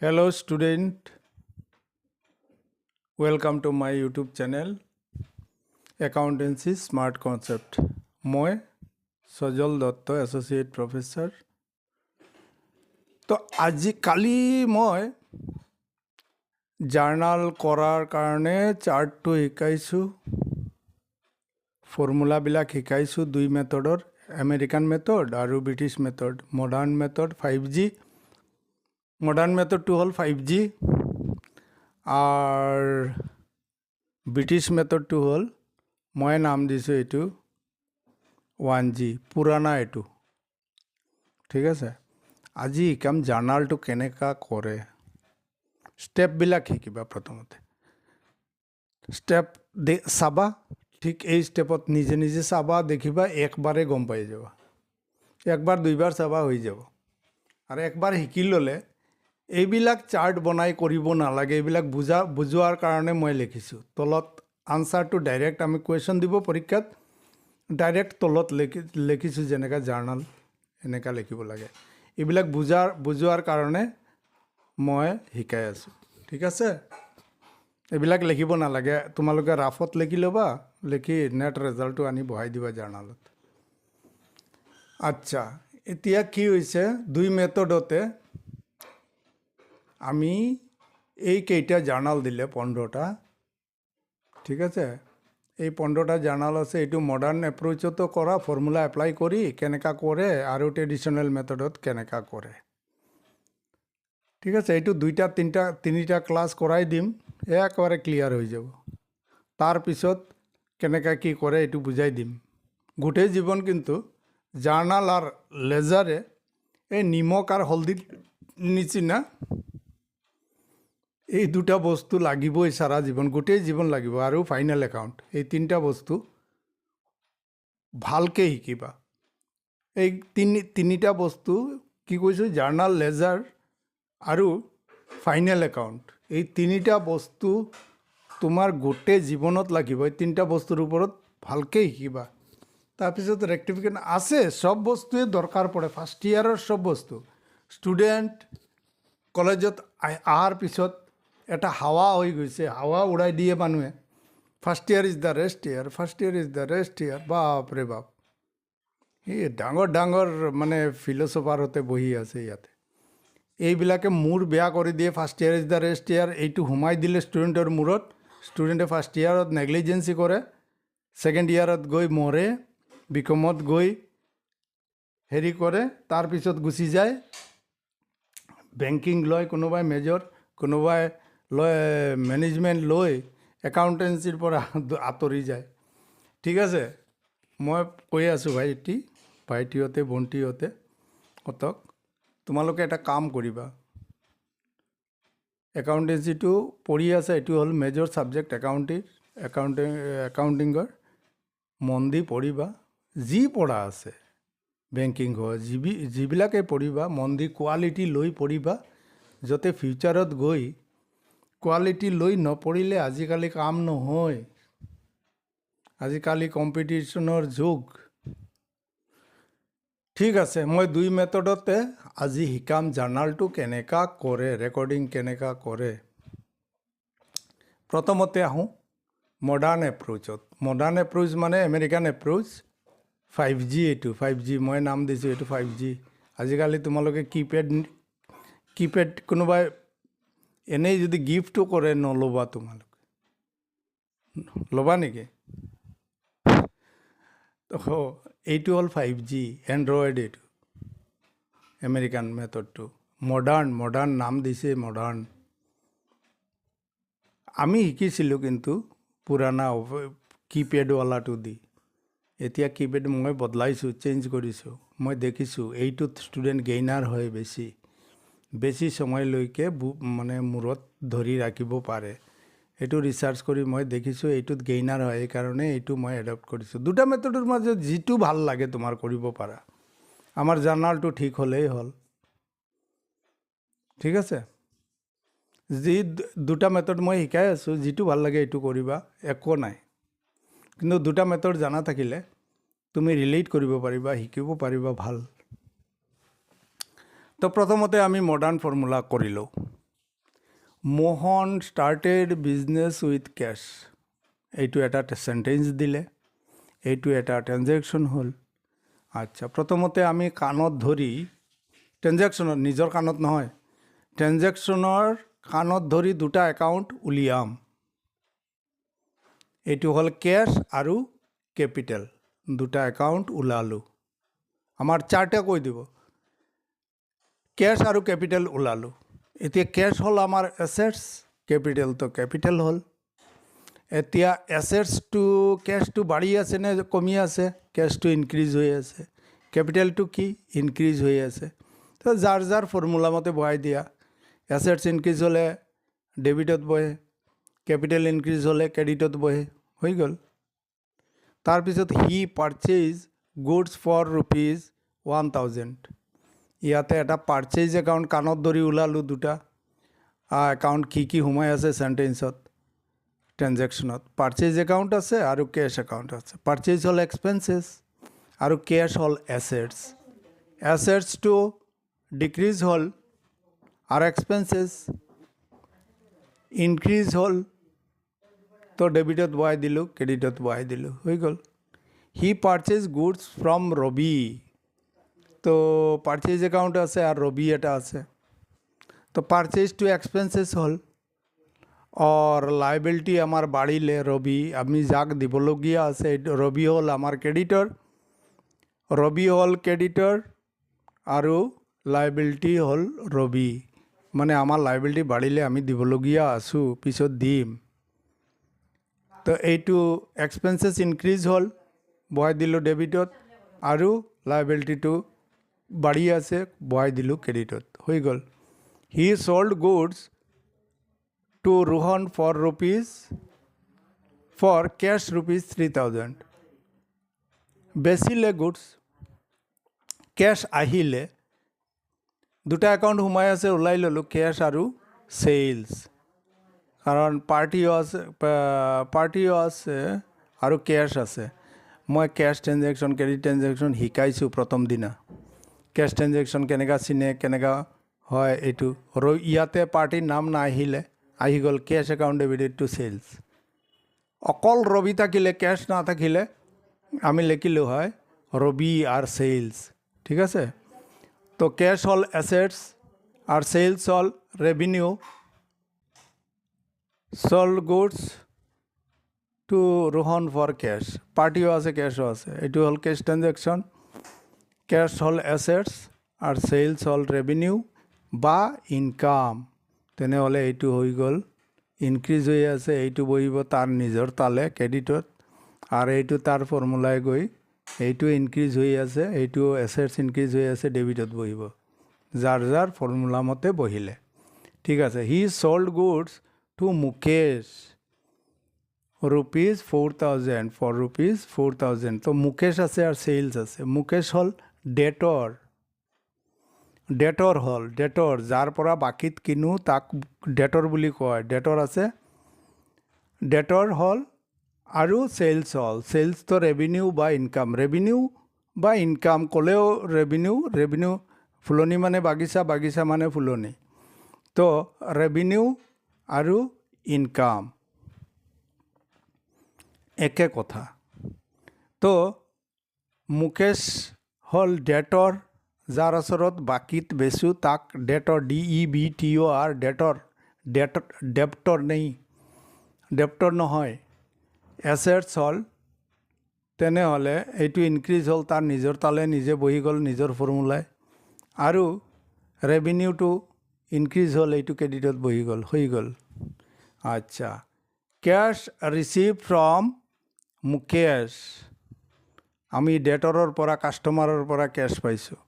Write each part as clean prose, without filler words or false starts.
Hello student, welcome to my YouTube channel Accountancy Smart Concept. মই সজল Dutta associate professor. তো কালি মই জার্নাল কৰাৰ কাৰণে চাৰ্টটো শিকাইছোঁ, ফৰ্মুলাবিলাক শিকাইছোঁ দুই মেথডৰ, আমেৰিকান মেথড আৰু British method. Modern method 5G, modern মেথডটো হ'ল 5G আৰ ব্ৰিটিশ মেথডটো হ'ল মই নাম দিছোঁ এইটো 1G, পুৰাণা এইটো। ঠিক আছে, আজি শিকাম জাৰ্নালটো কেনেকা কৰে। ষ্টেপবিলাক শিকিবা। প্ৰথমতে ষ্টেপ চাবা, ঠিক এই ষ্টেপত নিজে নিজে চাবা, দেখিবা, একবাৰে গম পাই যাবা। একবাৰ দুইবাৰ চাবা হৈ যাব। আৰু একবাৰ শিকি ল'লে এইবিলাক চাৰ্ট বনাই কৰিব নালাগে। এইবিলাক বুজোৱাৰ কাৰণে মই লিখিছোঁ। তলত আনচাৰটো ডাইৰেক্ট আমি কুৱেশ্যন দিব পৰীক্ষাত, ডাইৰেক্ট তলত লিখিছোঁ যেনেকৈ জাৰ্নাল এনেকুৱা লিখিব লাগে। এইবিলাক বুজোৱাৰ কাৰণে মই শিকাই আছোঁ। ঠিক আছে, এইবিলাক লিখিব নালাগে। তোমালোকে ৰাফত লিখি ল'বা, লিখি নেট ৰেজাল্টটো আনি বহাই দিবা জাৰ্নালত। আচ্ছা, এতিয়া কি হৈছে, দুই মেথডতে আমি এইকেইটা জাৰ্নাল দিলে 15টা। ঠিক আছে, এই 15টা জাৰ্নাল আছে। এইটো মডাৰ্ণ এপ্ৰ'চতো কৰা, ফৰ্মুলা এপ্লাই কৰি কেনেকুৱা কৰে আৰু ট্ৰেডিশ্যনেল মেথডত কেনেকুৱা কৰে। ঠিক আছে, এইটো তিনিটা ক্লাছ কৰাই দিম, একেবাৰে ক্লিয়াৰ হৈ যাব। তাৰপিছত কেনেকুৱা কি কৰে এইটো বুজাই দিম। গোটেই জীৱন কিন্তু জাৰ্নাল আৰু লেজাৰে এই নিমখ আৰু হলদিৰ নিচিনা, এই দুটা বস্তু লাগিবই সাৰা জীবন, গোটেই জীৱন লাগিব। আৰু ফাইনেল একাউণ্ট, এই তিনিটা বস্তু ভালকৈ শিকিবা। এই তিনিটা বস্তু কি কৈছোঁ, জাৰ্নাল, লেজাৰ আৰু ফাইনেল একাউণ্ট, এই তিনিটা বস্তু তোমাৰ গোটেই জীৱনত লাগিব। এই তিনিটা বস্তুৰ ওপৰত ভালকৈ শিকিবা। তাৰপিছত ৰেক্টিফিকেশ্যন আছে, সব বস্তুৱে দৰকাৰ পৰে। ফাৰ্ষ্ট ইয়াৰৰ সব বস্তু ষ্টুডেণ্ট কলেজত অহাৰ পিছত এটা হাৱা হৈ গৈছে, হাৱা উৰাই দিয়ে মানুহে। First year is the rest year, first year is the rest year. বাপৰে বাপ, এই ডাঙৰ ডাঙৰ মানে ফিলচফাৰতে বহি আছে ইয়াতে। এইবিলাকে মূৰ বেয়া কৰি দিয়ে। First year is the rest year এইটো সোমাই দিলে ষ্টুডেণ্টৰ মূৰত। ষ্টুডেণ্টে ফাৰ্ষ্ট ইয়াৰত নেগলিজেঞ্চি কৰে, ছেকেণ্ড ইয়াৰত গৈ মৰে, বিকমত গৈ হেৰি কৰে, তাৰপিছত গুচি যায় বেংকিং লয়, কোনোবাই মেজৰ, কোনোবাই লয় মেনেজমেণ্ট লৈ একাউণ্টেঞ্চিৰ পৰা আঁতৰি যায়। ঠিক আছে, মই কৈ আছোঁ ভাইটিহঁতে ভণ্টিহঁতে অতক, তোমালোকে এটা কাম কৰিবা। একাউণ্টেঞ্চিটো পঢ়ি আছে, এইটো হ'ল মেজৰ ছাবজেক্ট একাউণ্টিঙৰ। মন দি পঢ়িবা, যি পঢ়া আছে বেংকিং হয়, যিবিলাকে পঢ়িবা মন দি কোৱালিটি লৈ পঢ়িবা, যাতে ফিউচাৰত গৈ কোৱালিটি লৈ নপঢ়িলে আজিকালি কাম নহয়। আজিকালি কম্পিটিশ্যনৰ যুগ। ঠিক আছে, মই দুই মেথডতে আজি শিকাম জাৰ্নালটো কেনেকুৱা কৰে, ৰেকৰ্ডিং কেনেকুৱা কৰে। প্ৰথমতে আহোঁ মডাৰ্ণ এপ্ৰ'চত। মডাৰ্ণ এপ্ৰ'চ মানে আমেৰিকান এপ্ৰ'চ, 5G। এইটো 5G মই নাম দিছোঁ, এইটো 5G। আজিকালি তোমালোকে কিপেড কোনোবাই এনেই যদি গিফ্টো কৰে নল'বা। তোমালোকে ল'বা নেকি? এইটো হ'ল 5G এণ্ড্ৰইড, এইটো আমেৰিকান মেথডটো। মডাৰ্ণ নাম দিছে মডাৰ্ণ। আমি শিকিছিলোঁ কিন্তু পুৰাণা কিপেডৱালাটো দি। এতিয়া কিপেড মই বদলাইছোঁ, চেঞ্জ কৰিছোঁ। মই দেখিছোঁ এইটোত ষ্টুডেণ্ট গেইনাৰ হয়, বেছি সময়লৈকে মানে মূৰত ধৰি ৰাখিব পাৰে। এইটো ৰিচাৰ্চ কৰি মই দেখিছোঁ এইটোত গেইনাৰ হয়, সেইকাৰণে এইটো মই এডপ্ট কৰিছোঁ। দুটা মেথডৰ মাজত যিটো ভাল লাগে তোমাৰ কৰিব পাৰা। আমাৰ জাৰ্নালটো ঠিক হ'লেই হ'ল। ঠিক আছে, যি দুটা মেথড মই শিকাই আছোঁ, যিটো ভাল লাগে এইটো কৰিবা, একো নাই। কিন্তু দুটা মেথড জানা থাকিলে তুমি ৰিলেট কৰিব পাৰিবা, শিকিব পাৰিবা ভাল। তো প্ৰথমতে আমি মডাৰ্ণ ফৰ্মুলা কৰি লওঁ। Mohan started business with cash. এইটো এটা চেণ্টেঞ্চ দিলে, এইটো এটা ট্ৰেঞ্জেকশ্যন হ'ল। আচ্ছা, প্ৰথমতে আমি কাণত ধৰি ট্ৰেঞ্জেকশ্যনত, নিজৰ কাণত নহয়, ট্ৰেঞ্জেকশ্যনৰ কাণত ধৰি দুটা একাউণ্ট উলিয়াম। এইটো হ'ল কেছ আৰু কেপিটেল, দুটা একাউণ্ট ওলালোঁ। আমাৰ চাৰ্টে কৈ দিব কেছ আৰু কেপিটেল ওলালোঁ। এতিয়া কেছ হ'ল আমাৰ এছেটছ, কেপিটেলটো কেপিটেল হ'ল। এতিয়া এছেটছটো কেছটো বাঢ়ি আছে নে কমি আছে? কেছটো ইনক্ৰিজ হৈ আছে। কেপিটেলটো কি? ইনক্ৰিজ হৈ আছে। তো যাৰ যাৰ ফৰ্মুলা মতে বহাই দিয়া। এছেটছ ইনক্ৰিজ হ'লে ডেবিটত বহে, কেপিটেল ইনক্ৰিজ হ'লে ক্ৰেডিটত বহে, হৈ গ'ল। তাৰপিছত হি পাৰচেজ গুডছ ফৰ ₹1000। ইয়াতে এটা পাৰচেজ একাউণ্ট কাণত ধৰি ওলালোঁ দুটা একাউণ্ট। কি সোমাই আছে চেণ্টেঞ্চত, ট্ৰেঞ্জেকশ্যনত? পাৰচেজ একাউণ্ট আছে আৰু কেছ একাউণ্ট আছে। পাৰচেজ হ'ল এক্সপেঞ্চেছ আৰু কেছ হ'ল এছেটছ। এছেটছটো ডিক্ৰিজ হ'ল আৰু এক্সপেঞ্চেছ ইনক্ৰিজ হ'ল। তো ডেবিটত বহাই দিলোঁ, ক্ৰেডিটত বহাই দিলোঁ, হৈ গ'ল। হি পাৰচেজ গুডছ ফ্ৰম ৰবি। তো পারচেজ অ্যাকাউন্ট আছে আর রবি এটা আছে। তো পারচেজ টু এক্সপেন্সেস হল আর লাইবিলিটি আমার বাড়িলে রবি আমি যাক দিবলগীয়া আছে রবি হল আমার ক্রেডিটর, রবি হল ক্রেডিটর আৰু লাইবিলিটি হল রবি। মানে আমার লাইবিলিটি বাড়িলে আমি দিবলগীয়া আছোঁ, পিছত দিম। তো এইটো এক্সপেন্সেস ইনক্ৰিজ হ'ল, বহাই দিলোঁ ডেবিটত, আৰু লাইবিলিটিটো বাঢ়ি আছে, বহাই দিলোঁ ক্ৰেডিটত, হৈ গ'ল। He sold goods to Rohan for cash ₹3000। বেচিলে গুডছ, কেছ আহিলে, দুটা একাউণ্ট সোমাই আছে, ওলাই ল'লোঁ কেছ আৰু চেলছ। কাৰণ পাৰ্টিও আছে আৰু কেছ আছে। মই কেছ ট্ৰেঞ্জেকশ্যন, ক্ৰেডিট ট্ৰেঞ্জেকশ্যন শিকাইছোঁ প্ৰথম দিনা। কেছ ট্ৰেঞ্জেকশ্যন কেনেকুৱা চিনে, কেনেকুৱা হয় এইটো। আৰু ইয়াতে পাৰ্টিৰ নাম নাহিলে, আহি গ'ল cash account debited to sales. অকল ৰবি থাকিলে, কেছ নাথাকিলে আমি লিখিলোঁ হয় ৰবি আর সেলস, ঠিক আছে। তো ক্যাশ হল অ্যাসেটস আর সেলস হল revenue. Sold goods to Rohan for cash, পার্টিও আছে ক্যাশও আছে, এটু হল ক্যাশ ট্রানজ্যাকশন। ক্যাশ হল অ্যাসেটস আর সেলস হল রেভিনিউ বা ইনকাম। তেনেহ'লে এইটো হৈ গ'ল ইনক্ৰিজ হৈ আছে, এইটো বহিব তাৰ নিজৰ তালে ক্ৰেডিটত, আৰু এইটো তাৰ ফৰ্মুলাই গৈ এইটো ইনক্ৰিজ হৈ আছে, এইটো এছেটছ ইনক্ৰিজ হৈ আছে, ডেবিটত বহিব, যাৰ যাৰ ফৰ্মুলা মতে বহিলে, ঠিক আছে। He sold goods to Mukesh ₹4000 for ₹4000। তো মুকেশ আছে আৰু চেলছ আছে। মুকেশ হ'ল ডেটৰ হ'ল, ডেটৰ যাৰ পৰা বাকীত কিনো তাক ডেটৰ বুলি কয়, ডেটৰ আছে, ডেটৰ হ'ল। আৰু সেলস হল, সেলস তো রেভিনিউ বা ইনকাম, রেভিনিউ বা ইনকাম ক'লেও রেভিনিউ ফুলনি মানে বাগিচা, বাগিচা মানে ফুলনি, তো রেভিনিউ আৰু ইনকাম একে কথা। তো মুকেশ হল ডেটৰ, যাৰ ওচৰত বাকীত বেচোঁ তাক ডেটৰ, DEBTOR, ডেটৰ নেই, ডেপ্টৰ নহয়। এছেটছ হ'ল, তেনেহ'লে এইটো ইনক্ৰিজ হ'ল, তাৰ নিজৰ তালে নিজে বহি গ'ল নিজৰ ফৰ্মুলাই, আৰু ৰেভিনিউটো ইনক্ৰিজ হ'ল, এইটো ক্ৰেডিটত বহি গ'ল, হৈ গ'ল। আচ্ছা, কেছ ৰিচিভ ফ্ৰম মুকেশ, আমি ডেটৰৰ পৰা, কাষ্টমাৰৰ পৰা কেছ পাইছোঁ।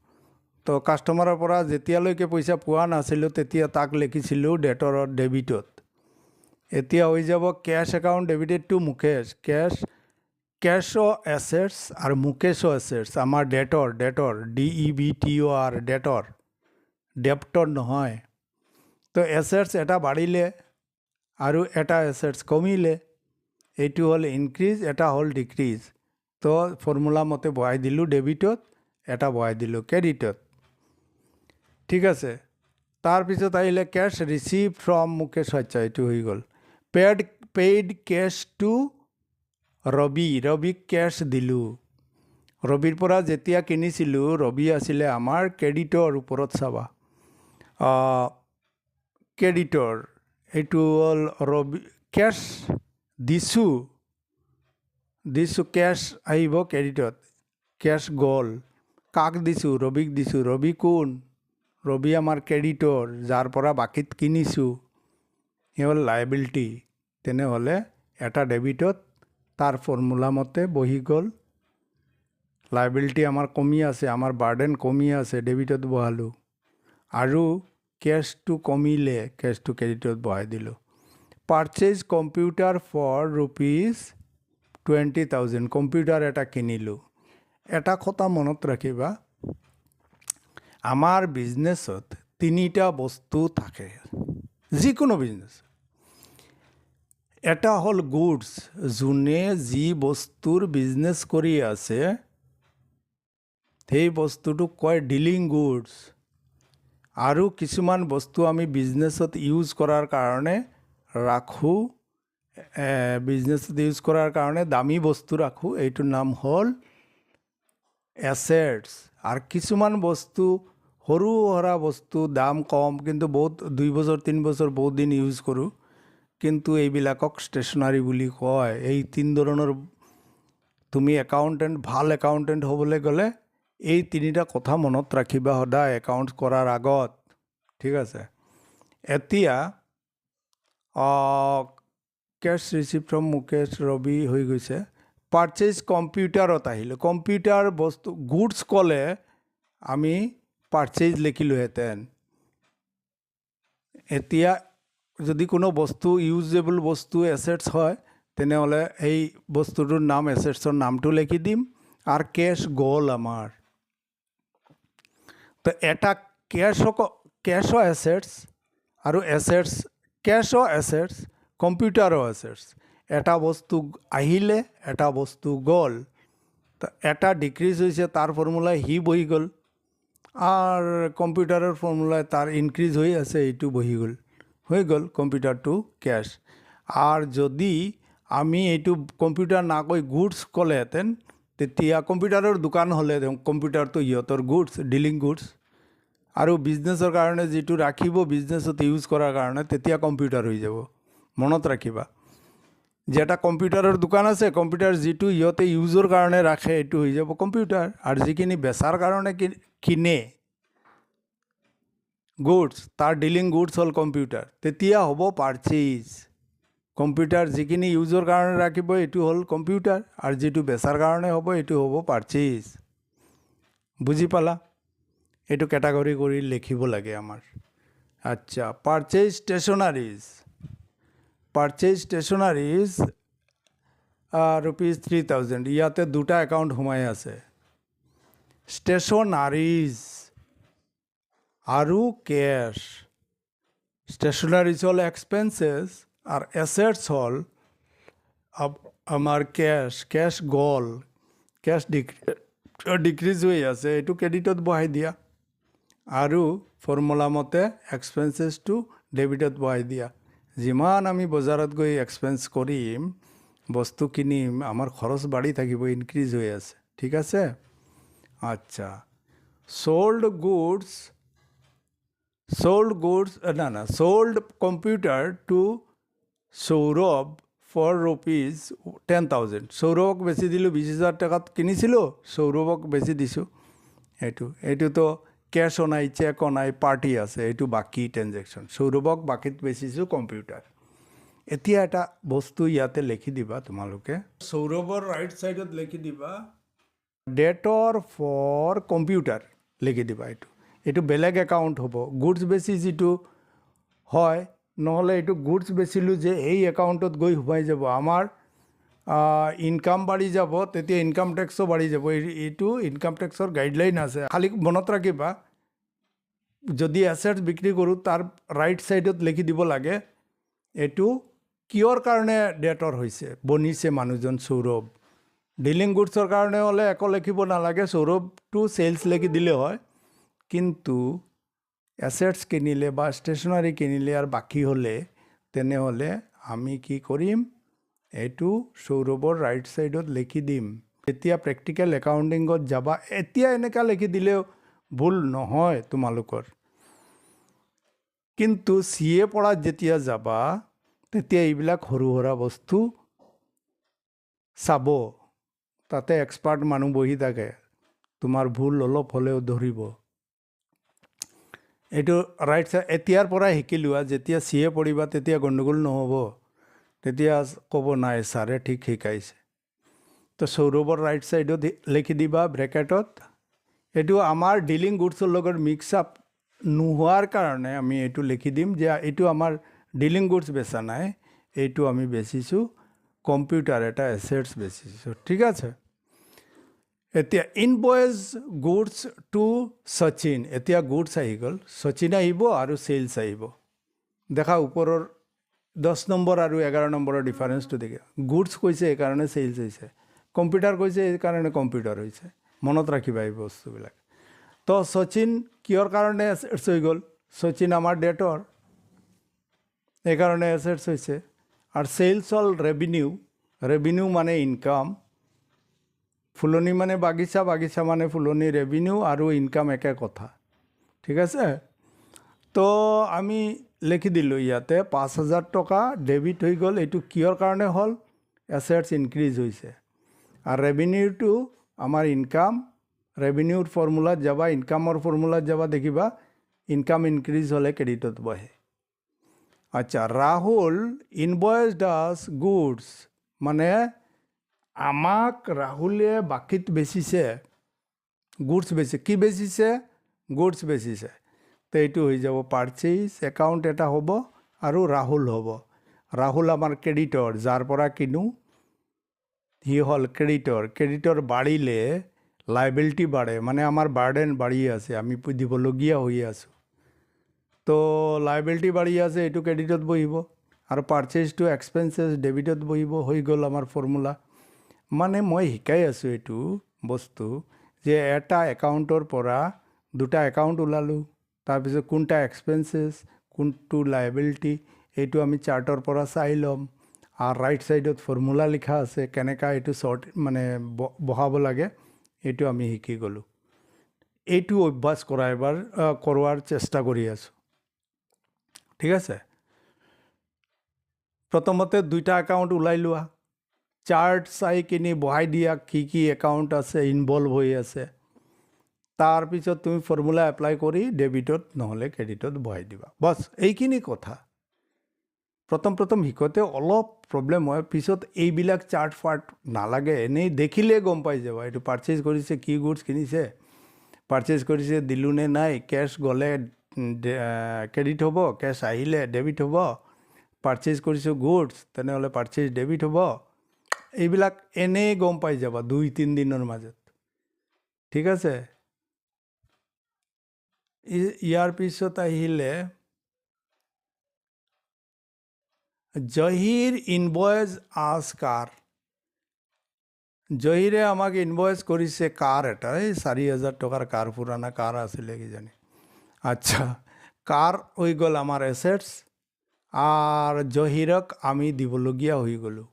তো কাষ্টমাৰৰ পৰা যেতিয়ালৈকে পইচা পোৱা নাছিলোঁ তেতিয়া তাক লিখিছিলোঁ ডেটৰৰ ডেবিটত। এতিয়া হৈ যাব cash account debited to Mukesh, কেছও এছেটছ আৰু মুকেশও এছেটছ। আমাৰ ডেটৰ DEBTOR, ডেপ্টৰ নহয়। তো এছেটছ এটা বাঢ়িলে আৰু এটা এছেটছ কমিলে, এইটো হ'ল ইনক্ৰিজ, এটা হ'ল ডিক্ৰিজ। তো ফৰ্মুলা মতে বহাই দিলোঁ ডেবিটত, এটা বহাই দিলোঁ ক্ৰেডিটত, ঠিক আছে। তাৰপিছত আহিলে কেছ ৰিচিভ ফ্ৰম মুকেশ, আচ্ছা এইটো হৈ গ'ল। পেইড কেছ টু ৰবিক কেছ দিলোঁ। ৰবিৰ পৰা যেতিয়া কিনিছিলোঁ, ৰবি আছিলে আমাৰ ক্ৰেডিটৰ ওপৰত চাবা, ক্ৰেডিটৰ, এইটো হ'ল ৰবি কেছ দিছোঁ, কেছ আহিব ক্ৰেডিটত, কেছ গ'ল। কাক দিছোঁ? ৰবিক দিছোঁ। ৰবি কোন? ৰবি আমাৰ ক্ৰেডিটৰ, যাৰ পৰা বাকীত কিনিছোঁ, সি হ'ল লাইবিলিটি। তেনেহ'লে এটা ডেবিটত তাৰ ফৰ্মুলা মতে বহি গ'ল। লাইবিলিটি আমাৰ কমি আছে, আমাৰ বাৰ্ডেন কমি আছে, ডেবিটত বহালোঁ। আৰু কেছটো কমিলে, কেছটো ক্ৰেডিটত বহাই দিলোঁ। পাৰ্চেজ কম্পিউটাৰ ফৰ ₹20,000, কম্পিউটাৰ এটা কিনিলোঁ। এটা কথা মনত ৰাখিবা, আমাৰ বিজনেছত 3টা বস্তু থাকে, যিকোনো বিজনেছ। এটা হ'ল গুডছ, যোনে যি বস্তুৰ বিজনেছ কৰি আছে সেই বস্তুটোক কয় ডিলিং গুডছ। আৰু কিছুমান বস্তু আমি বিজনেছত ইউজ কৰাৰ কাৰণে ৰাখোঁ, বিজনেছত ইউজ কৰাৰ কাৰণে দামী বস্তু ৰাখোঁ, এইটোৰ নাম হ'ল এছেটছ। আৰু কিছুমান বস্তু সৰু সুৰা বস্তু, দাম কম কিন্তু বহুত 2 বছৰ 3 বছৰ বহুত দিন ইউজ কৰোঁ, কিন্তু এইবিলাকক ষ্টেচনাৰী বুলি কয়। এই 3 ধৰণৰ, তুমি ভাল একাউণ্টেণ্ট হ'বলৈ গ'লে এই 3টা কথা মনত ৰাখিবা সদায় একাউণ্ট কৰাৰ আগত, ঠিক আছে। এতিয়া cash receive from Mukesh, Rabi হৈ গৈছে। পাৰ্চেজ কম্পিউটাৰত আহিলোঁ। কম্পিউটাৰ বস্তু গুডছ ক'লে আমি পাৰ্চেজ লিখিলোঁহেঁতেন। এতিয়া যদি কোনো বস্তু ইউজেবল বস্তু এছেটছ হয়, তেনেহ'লে এই বস্তুটোৰ নাম, এছেটছৰ নামটো লিখি দিম। আৰু কেছ গ'ল আমাৰ, তো এটা কেছও এছেটছ আৰু কেছও এছেটছ, কম্পিউটাৰো এছেটছ। এটা বস্তু আহিলে, এটা বস্তু গ'ল, তো এটা ডিক্ৰিজ হৈছে, তাৰ ফৰ্মুলাই সি বহি গ'ল। আর কম্পিউটারের ফর্মুলায় তার ইনক্রিজ হয়ে আছে, এইটো বহি গ'ল, হয়ে গ'ল কম্পিউটারটো ক্যাশ। আর যদি আমি এইটো কম্পিউটাৰ নাকৈ গুডছ ক'লেহেঁতেন, তেতিয়া কম্পিউটাৰৰ দোকান হ'লে কম্পিউটাৰটো সিহঁতৰ গুডছ, ডিলিং গুডছ। আৰু বিজনেছৰ কাৰণে যিটো ৰাখিব বিজনেছত ইউজ কৰাৰ কাৰণে, তেতিয়া কম্পিউটাৰ হৈ যাব। মনত ৰাখিবা যে এটা কম্পিউটাৰৰ দোকান আছে, কম্পিউটাৰ যিটো সিহঁতে ইউজৰ কাৰণে ৰাখে এইটো হৈ যাব কম্পিউটাৰ। আৰু যিখিনি বেচাৰ কাৰণে কিনে গুডছ, তাৰ ডিলিং গুডছ হ'ল কম্পিউটাৰ, তেতিয়া হ'ব পাৰ্চেজ। কম্পিউটাৰ যিখিনি ইউজৰ কাৰণে ৰাখিব এইটো হ'ল কম্পিউটাৰ, আৰু যিটো বেচাৰ কাৰণে হ'ব এইটো হ'ব পাৰ্চেজ। বুজি পালা? এইটো কেটাগৰী কৰি লিখিব লাগে আমাৰ। আচ্ছা, পাৰ্চেজ ষ্টেচনাৰিজ। ₹3,000, ইয়াতে 2টা একাউণ্ট সোমাই আছে, ষ্টেচনাৰিজ আৰু কেছ। ষ্টেচনাৰিজ হ'ল এক্সপেন্সেছ আৰু এছেটছ হ'ল আমাৰ কেছ গ'ল, কেছ ডিক্ৰিজ হৈ আছে, এইটো ক্ৰেডিটত বহাই দিয়া। আৰু ফৰ্মুলা মতে এক্সপেন্সেছটো ডেবিটত বহাই দিয়া। যিমান আমি বজাৰত গৈ এক্সপেন্স কৰিম, বস্তু কিনিম, আমাৰ খৰচ বাঢ়ি থাকিব, ইনক্ৰিজ হৈ আছে, ঠিক আছে। আচ্ছা, sold computer to Saurabh for ₹10,000। সৌৰভক বেছি দিলোঁ, 20,000 টাকাত কিনিছিলোঁ, সৌৰভক বেছি দিছোঁ। এইটোতো কেছও নাই, চেকো নাই, পাৰ্টি আছে, এইটো বাকী ট্ৰেনজেকশ্যন। সৌৰভক বাকীত বেচিছোঁ কম্পিউটাৰ। এতিয়া এটা বস্তু ইয়াতে লিখি দিবা তোমালোকে, সৌৰভৰ ৰাইট ছাইডত লিখি দিবা ডেটৰ ফৰ কম্পিউটাৰ লিখি দিবা। এইটো বেলেগ একাউণ্ট হ'ব, গুডছ বেছি যিটো হয়, নহ'লে এইটো গুডছ বেচিলোঁ যে এই একাউণ্টত গৈ সোমাই যাব। আমাৰ ইনকাম বাঢ়ি যাব, তেতিয়া ইনকাম টেক্সো বাঢ়ি যাব। এইটো ইনকাম টেক্সৰ গাইডলাইন আছে, খালি মনত ৰাখিবা যদি এছেটছ বিক্ৰী কৰোঁ তাৰ ৰাইট ছাইডত লিখি দিব লাগে এইটো কিয়ৰ কাৰণে ডেটৰ হৈছে, বনিছে মানুহজন সৌৰভ। ডিলিং গুডছৰ কাৰণে হ'লে একো লিখিব নালাগে, সৌৰভটো চেলছ লিখি দিলে হয়। কিন্তু এছেটছ কিনিলে বা ষ্টেচনাৰী কিনিলে আৰু বাকী হ'লে তেনেহ'লে আমি কি কৰিম, এইটো সৌৰভৰ ৰাইট ছাইডত লিখি দিম। যেতিয়া প্ৰেক্টিকেল একাউণ্টিঙত যাবা, এতিয়া এনেকুৱা লিখি দিলেও ভুল নহয় তোমালোকৰ, কিন্তু CA পঢ়াত যেতিয়া যাবা তেতিয়া এইবিলাক সৰু সুৰা বস্তু চাব, তাতে এক্সপাৰ্ট মানুহ বহি থাকে, তোমাৰ ভুল অলপ হ'লেও ধৰিব। এইটো ৰাইট ছাইড এতিয়াৰ পৰা শিকি লোৱা, যেতিয়া CA পঢ়িবা তেতিয়া গণ্ডগোল নহ'ব, তেতিয়া ক'ব নাই ছাৰে ঠিক শিকাইছে। তো সৌৰভৰ ৰাইট ছাইডত লিখি দিবা ব্ৰেকেটত। এইটো আমাৰ ডিলিং গুডছৰ লগত মিক্স আপ নোহোৱাৰ কাৰণে আমি এইটো লিখি দিম যে এইটো আমাৰ ডিলিং গুডছ বেচা নাই, এইটো আমি বেচিছোঁ কম্পিউটাৰ এটা এছেটছ বেচিছোঁ, ঠিক আছে। এতিয়া ইনভয়েচ গুডছ টু শচীন, এতিয়া গুডছ আহি গ'ল, শচীন আহিব আৰু চেলছ আহিব। দেখা ওপৰৰ 10 নম্বৰ আৰু 11 নম্বৰৰ ডিফাৰেঞ্চটো দেখে। গুডছ কৈছে এইকাৰণে চেলছ হৈছে, কম্পিউটাৰ কৈছে এইকাৰণে কম্পিউটাৰ হৈছে, মনত ৰাখিবা এই বস্তুবিলাক। তো শচীন কিহৰ কাৰণে এছেটছ হৈ গ'ল, শচীন আমাৰ ডেটৰ, এইকাৰণে এছেটছ হৈছে। আৰু চেলছ হ'ল ৰেভিনিউ, ৰেভিনিউ মানে ইনকাম, ফুলনি মানে বাগিচা, বাগিচা মানে ফুলনি, ৰেভিনিউ আৰু ইনকাম একে কথা, ঠিক আছে। তো আমি লিখি দিলোঁ ইয়াতে 5,000 টকা ডেবিট হৈ গ'ল, এইটো কিহৰ কাৰণে হ'ল, এছেটছ ইনক্ৰিজ হৈছে। আৰু ৰেভিনিউটো আমাৰ ইনকাম, ৰেভিনিউৰ ফৰ্মুলাত যাবা, ইনকামৰ ফৰ্মুলাত যাবা, দেখিবা ইনকাম ইনক্ৰিজ হ'লে ক্ৰেডিটত বহে। আচ্ছা, ৰাহুল ইনভয়েচড আছ গুডছ, মানে আমাক ৰাহুলে বাকীত বেচিছে গুডছ, বেচি কি বেচিছে, গুডছ বেচিছে। তো এইটো হৈ যাব পাৰ্চেজ একাউণ্ট এটা হ'ব আৰু ৰাহুল হ'ব। ৰাহুল আমাৰ ক্ৰেডিটৰ, যাৰ পৰা কিনো সি হ'ল ক্ৰেডিটৰ। ক্ৰেডিটৰ বাঢ়িলে লাইবিলিটি বাঢ়ে, মানে আমাৰ বাৰ্ডেন বাঢ়ি আছে, আমি দিবলগীয়া হৈ আছোঁ। তো লাইবিলিটি বাঢ়ি আছে, এইটো ক্ৰেডিটত বহিব, আৰু পাৰ্চেজটো এক্সপেঞ্চেছ ডেবিটত বহিব, হৈ গ'ল আমাৰ ফৰ্মুলা। মানে মই শিকাই আছোঁ এইটো বস্তু যে এটা একাউণ্টৰ পৰা দুটা একাউণ্ট ওলালোঁ, তাৰপিছত কোনটা এক্সপেঞ্চেছ কোনটো লাইবিলিটি এইটো আমি চাৰ্টৰ পৰা চাই ল'ম। আৰু ৰাইট ছাইডত ফৰ্মুলা লিখা আছে কেনেকৈ এইটো শ্বৰ্ট মানে বহাব লাগে, এইটো আমি শিকি গ'লোঁ। এইটো অভ্যাস কৰোৱাৰ চেষ্টা কৰি আছোঁ, ঠিক আছে। প্ৰথমতে দুইটা একাউণ্ট ওলাই লোৱা, চাৰ্ট চাই কিনি বহাই দিয়া কি কি একাউণ্ট আছে ইনভলভ হৈ আছে, তাৰপিছত তুমি ফৰ্মুলা এপ্লাই কৰি ডেবিটত নহ'লে ক্ৰেডিটত বহাই দিবা, বছ এইখিনি কথা। প্ৰথম শিকোঁতে অলপ প্ৰব্লেম হয়, পিছত এইবিলাক চাৰ্ট ফাৰ্ট নালাগে, এনেই দেখিলে গম পাই যাব এইটো পাৰ্চেজ কৰিছে, কি গুডছ কিনিছে, পাৰ্চেজ কৰিছে দিলোঁ নে নাই, কেছ গ'লে ক্ৰেডিট হ'ব, কেছ আহিলে ডেবিট হ'ব, পাৰ্চেজ কৰিছোঁ গুডছ তেনেহ'লে পাৰ্চেজ ডেবিট হ'ব, এইবিলাক এনেই গম পাই যাবা 2-3 দিনৰ মাজত, ঠিক আছে। ইয়াৰ পিছত আহিলে জহিৰ ইনভয়েচ আছ কাৰ, জহিৰে আমাক ইনভয়েচ কৰিছে কাৰ এটা, এই 4,000 টকাৰ কাৰ, পুৰাণা কাৰ আছিলে কিজানি। আচ্ছা, কাৰ হৈ গ'ল আমাৰ এছেটছ, আৰু জহিৰক আমি দিবলগীয়া হৈ গ'লোঁ,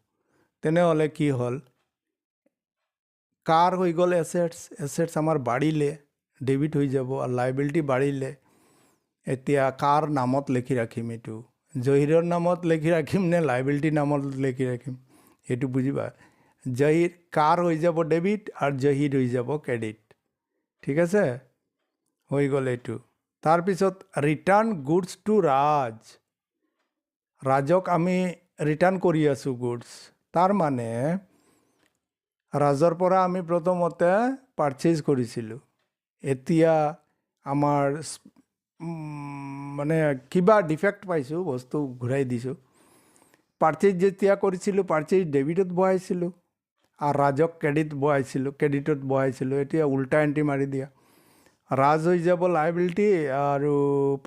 তেনেহ'লে কি হ'ল, কাৰ হৈ গ'ল এছেটছ, এছেটছ আমাৰ বাঢ়িলে ডেবিট হৈ যাব, আৰু লাইবিলিটি বাঢ়িলে এতিয়া কাৰ নামত লিখি ৰাখিম, এইটো জহিৰৰ নামত লিখি ৰাখিম নে লাইবিলিটি নামত লিখি ৰাখিম, সেইটো বুজিবা। জহিৰ কাৰ হৈ যাব ডেবিট আৰু জহিৰ হৈ যাব ক্ৰেডিট, ঠিক আছে, হৈ গ'ল এইটো। তাৰপিছত ৰিটাৰ্ণ গুডছ টু ৰাজ, ৰাজক আমি ৰিটাৰ্ণ কৰি আছোঁ গুডছ, তাৰ মানে ৰাজৰ পৰা আমি প্ৰথমতে পাৰ্চেজ কৰিছিলোঁ, এতিয়া আমাৰ মানে কিবা ডিফেক্ট পাইছোঁ, বস্তু ঘূৰাই দিছোঁ, পাৰ্চেজ যেতিয়া কৰিছিলোঁ পাৰ্চেজ ডেবিটত বহাইছিলোঁ আৰু ৰাজক ক্ৰেডিটত বহাইছিলোঁ, এতিয়া উল্টা এণ্ট্ৰি মাৰি দিয়া, ৰাজ হৈ যাব লাইবিলিটি আৰু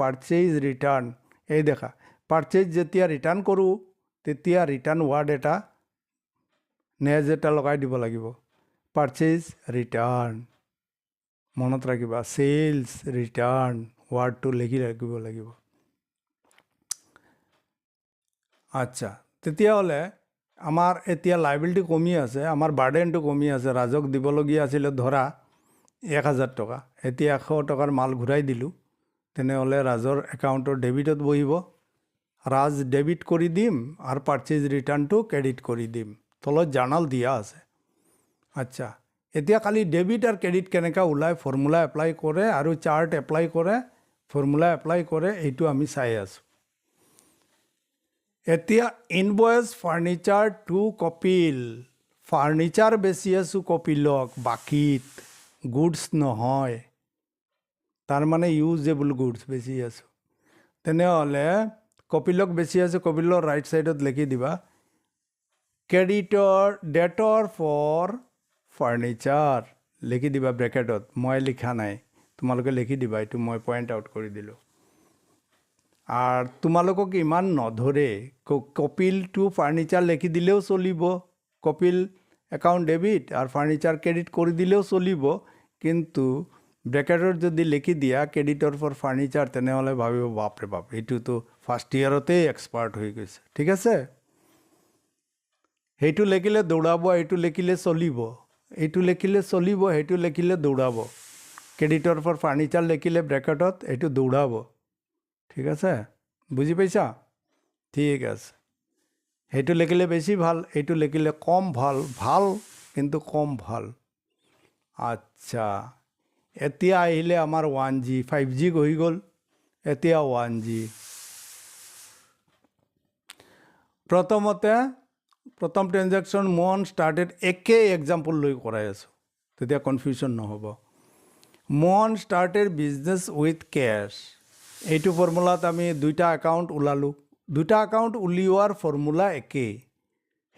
পাৰ্চেজ ৰিটাৰ্ণ, এই দেখা পাৰ্চেজ যেতিয়া ৰিটাৰ্ণ কৰোঁ তেতিয়া ৰিটাৰ্ণ ৱাৰ্ড এটা নেজ এটা লগাই দিব লাগিব, পাৰ্চেজ ৰিটাৰ্ণ, মনত ৰাখিবা চেলছ ৰিটাৰ্ণ ৱাৰ্ডটো লিখি ৰাখিব লাগিব। আচ্ছা, তেতিয়াহ'লে আমাৰ এতিয়া লাইবিলিটি কমি আছে, আমাৰ বাৰ্ডেনটো কমি আছে। ৰাজক দিবলগীয়া আছিলে ধৰা 1,000 টকা, এতিয়া 100 টকাৰ মাল ঘূৰাই দিলোঁ, তেনেহ'লে ৰাজৰ একাউণ্টৰ ডেবিটত বহিব। ৰাজ ডেবিট কৰি দিম আৰু পাৰ্চেজ ৰিটাৰ্ণটো ক্ৰেডিট কৰি দিম। তলত জাৰ্নাল দিয়া আছে। আচ্ছা, এতিয়া খালি ডেবিট আৰু ক্ৰেডিট কেনেকৈ ওলায়, ফৰ্মুলা এপ্লাই কৰে আৰু চাৰ্ট এপ্লাই কৰে, ফৰ্মুলা এপ্লাই কৰে, এইটো আমি চাই আছোঁ। এতিয়া ইনভয়েচ ফাৰ্নিচাৰ টু কপিল, ফাৰ্নিচাৰ বেচি আছোঁ কপিলক, বাকীত গুডছ নহয়, তাৰমানে ইউজেবল গুডছ বেচি আছোঁ। তেনেহ'লে কপিলক বেচি আছোঁ, কপিলৰ ৰাইট ছাইডত লিখি দিবা ক্ৰেডিটৰ ডেটৰ ফৰ ফাৰ্নিচাৰ, লিখি দিবা ব্ৰেকেটত। মই লিখা নাই, তোমালোকে লিখি দিবা, এইটো মই পইণ্ট আউট কৰি দিলোঁ। আৰ তোমালোকক ইমান নধৰে, কপিল টু ফাৰ্নিচাৰ লিখি দিলেও চলিব, কপিল একাউণ্ট ডেবিট আৰু ফাৰ্নিচাৰ ক্ৰেডিট কৰি দিলেও চলিব, কিন্তু ব্ৰেকেটত যদি লিখি দিয়া ক্ৰেডিটৰ ফৰ ফাৰ্নিচাৰ, তেনেহ'লে ভাবিব বাপৰে বাপ, এইটোতো ফাৰ্ষ্ট ইয়েৰতেই এক্সপাৰ্ট হৈ গৈছে। ঠিক আছে, সেইটো লিখিলে দৌৰাব, এইটো লিখিলে চলিব, এইটো লিখিলে চলিব, সেইটো লিখিলে দৌৰাব। ক্ৰেডিটৰ ফৰ ফাৰ্নিচাৰ লিখিলে ব্ৰেকেটত, এইটো দৌৰাব। ঠিক আছে, বুজি পাইছা? ঠিক আছে, সেইটো লিখিলে বেছি ভাল, এইটো লিখিলে কম ভাল, ভাল কিন্তু কম ভাল। আচ্ছা, এতিয়া আহিলে আমাৰ 1G, 5G হৈ গ'ল, এতিয়া 1G। প্ৰথম ট্ৰেনজেকশ্যন মোহন ষ্টাৰ্টেড, একে এক্সাম্পল লৈ কৰাই আছোঁ, তেতিয়া কনফিউশ্যন নহ'ব। Mohan started business with cash, এইটো ফৰ্মুলাত আমি দুইটা একাউণ্ট ওলালোঁ, দুটা একাউণ্ট উলিওৱাৰ ফৰ্মুলা একেই,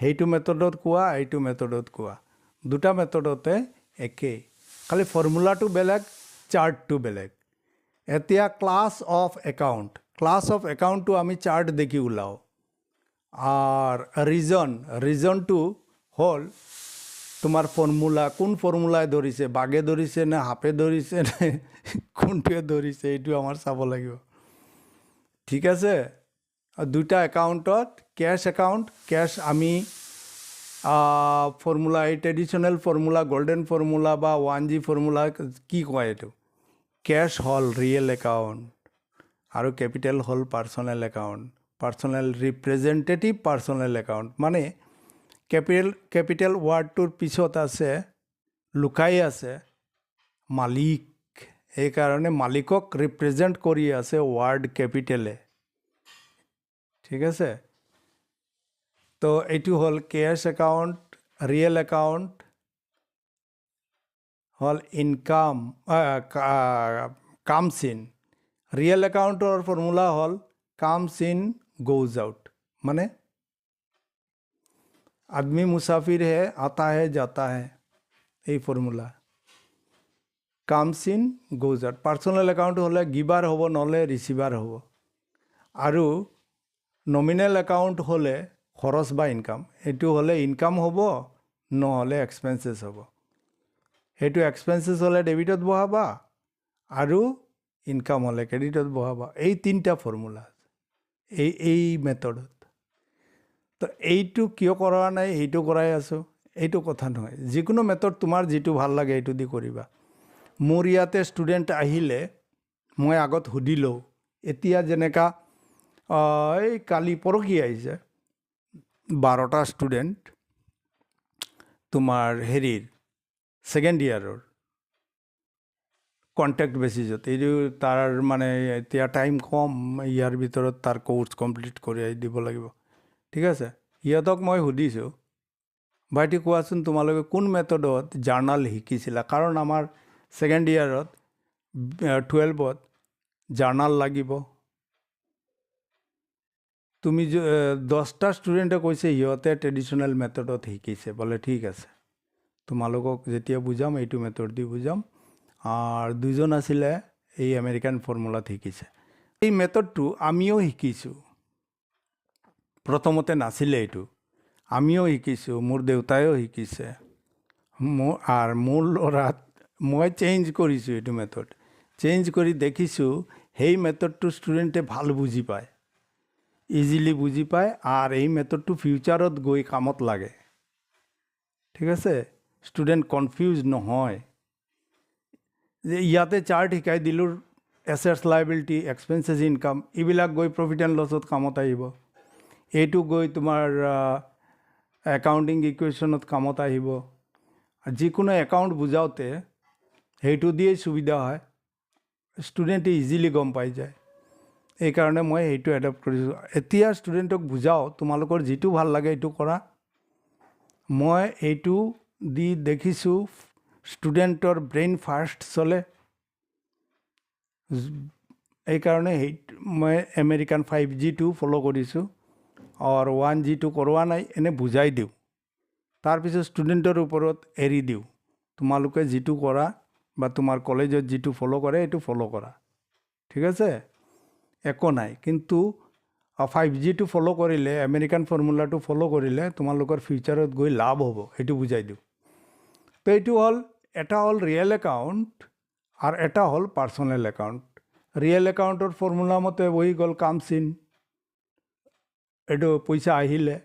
সেইটো মেথডত কোৱা, এইটো মেথডত কোৱা, দুটা মেথডতে একেই, খালি ফৰ্মুলাটো বেলেগ, চাৰ্টটো বেলেগ। এতিয়া class of account, class of একাউণ্টটো আমি চাৰ্ট দেখি ওলাওঁ। আৰ ৰিজনটো হ'ল তোমাৰ ফৰ্মুলা, কোন ফৰ্মুলাই ধৰিছে, বাগে ধৰিছে নে হাফে ধৰিছে নে কোনটোৱে ধৰিছে, এইটো আমাৰ চাব লাগিব। ঠিক আছে, দুটা একাউণ্টত কেছ একাউণ্ট, কেছ আমি ফৰ্মুলা, এই ট্ৰেডিশ্যনেল ফৰ্মুলা, গল্ডেন ফৰ্মুলা বা 1G ফৰ্মুলা কি কয়, এইটো কেছ হ'ল ৰিয়েল একাউণ্ট আৰু কেপিটেল হ'ল personal account, personal representative personal account, মানে কেপিটেল ৱাৰ্ডটোৰ পিছত আছে, লুকাই আছে মালিক, সেইকাৰণে মালিকক ৰিপ্ৰেজেণ্ট কৰি আছে ৱাৰ্ড কেপিটেলে। ঠিক আছে, তো এইটো হ'ল কেছ একাউণ্ট, ৰিয়েল একাউণ্ট হ'ল ইনকাম, কামছ ইন, ৰিয়েল একাউণ্টৰ ফৰ্মুলা হ'ল কামছ ইন গোজ আউট, মানে আদমি মুছাফিৰ হে আতা হে যাতা হে, এই formula comes in goes out. Personal account হ'লে গিভাৰ হ'ব, নহ'লে ৰিচিভাৰ হ'ব, আৰু নমিনেল একাউণ্ট হ'লে খৰচ বা ইনকাম, এইটো হ'লে ইনকাম হ'ব, নহ'লে এক্সপেঞ্চেছ হ'ব। সেইটো এক্সপেঞ্চেছ হ'লে ডেবিটত বহাবা আৰু ইনকাম হ'লে ক্ৰেডিটত বহাবা, এই তিনিটা ফৰ্মুলা এই মেথডত। তো এইটো কিয় কৰা নাই, এইটো কৰাই আছোঁ, এইটো কথা নহয়, যিকোনো মেথড তোমাৰ যিটো ভাল লাগে এইটো দি কৰিবা। মোৰ ইয়াতে ষ্টুডেণ্ট আহিলে মই আগত সুধি লওঁ, এতিয়া যেনেকা এই কালি পৰহি আহিছে 12টা ষ্টুডেণ্ট তোমাৰ হেৰিৰ ছেকেণ্ড ইয়াৰৰ কণ্টেক্ট বেচিছত, এইটো তাৰ মানে এতিয়া টাইম কম, ইয়াৰ ভিতৰত তাৰ কোৰ্চ কমপ্লিট কৰি দিব লাগিব। ঠিক আছে, সিহঁতক মই সুধিছোঁ, ভাইটি কোৱাচোন তোমালোকে কোন মেথডত জাৰ্নাল শিকিছিলা, কাৰণ আমাৰ ছেকেণ্ড ইয়াৰত 12ত জাৰ্নাল লাগিব। তুমি 10টা ষ্টুডেণ্টে কৈছে সিহঁতে ট্ৰেডিশ্যনেল মেথডত শিকিছে, বোলে ঠিক আছে, তোমালোকক যেতিয়া বুজাম এইটো মেথড দি বুজাম। আর 2জন আছিলে এই আমেৰিকান ফৰ্মুলাত শিকিছে। এই মেথডটো আমিও শিকিছোঁ, প্ৰথমতে নাছিলে এইটো, আমিও শিকিছোঁ, মোৰ দেউতাইও শিকিছে, মোৰ ল'ৰাত মই চেঞ্জ কৰিছোঁ, এইটো মেথড চেঞ্জ কৰি দেখিছোঁ সেই মেথডটো ষ্টুডেণ্টে ভাল বুজি পায়, ইজিলি বুজি পায়, আৰু এই মেথডটো ফিউচাৰত গৈ কামত লাগে। ঠিক আছে, ষ্টুডেণ্ট কনফিউজ নহয় যে ইয়াতে চাৰ্ট শিকাই দিলোঁ, এছেটছ লাইবিলিটি এক্সপেঞ্চেছ ইনকাম, এইবিলাক গৈ প্ৰফিট এণ্ড লছত কামত আহিব, এইটো গৈ তোমাৰ একাউণ্টিং ইকুৱেশ্যনত কামত আহিব। যিকোনো একাউণ্ট বুজাওঁতে সেইটো দিয়েই সুবিধা হয়, ষ্টুডেণ্টে ইজিলি গম পাই যায়। এইকাৰণে মই সেইটো এডপ্ট কৰিছোঁ। এতিয়া ষ্টুডেণ্টক বুজাওঁ, তোমালোকৰ যিটো ভাল লাগে সেইটো কৰা। মই এইটো দি দেখিছোঁ ষ্টুডেণ্টৰ ব্ৰেইন ফাৰ্ষ্ট চলে, এইকাৰণে মই আমেৰিকান 5G ফ'ল' কৰিছোঁ, আৰু 1G কৰোৱা নাই, এনে বুজাই দিওঁ। তাৰপিছত ষ্টুডেণ্টৰ ওপৰত এৰি দিওঁ, তোমালোকে যিটো কৰা বা তোমাৰ কলেজত যিটো ফ'ল' কৰে এইটো ফ'ল' কৰা। ঠিক আছে, একো নাই। কিন্তু 5G ফ'ল' কৰিলে, আমেৰিকান ফৰ্মুলাটো ফ'ল' কৰিলে তোমালোকৰ ফিউচাৰত গৈ লাভ হ'ব, সেইটো বুজাই দিওঁ। তো এইটো হ'ল, এটা হ'ল ৰিয়েল একাউণ্ট আৰু এটা হ'ল পাৰ্চনেল একাউণ্ট। ৰিয়েল একাউণ্টৰ ফৰ্মুলা মতে হৈ গ'ল কাম চিন, এইটো পইচা আহিলে,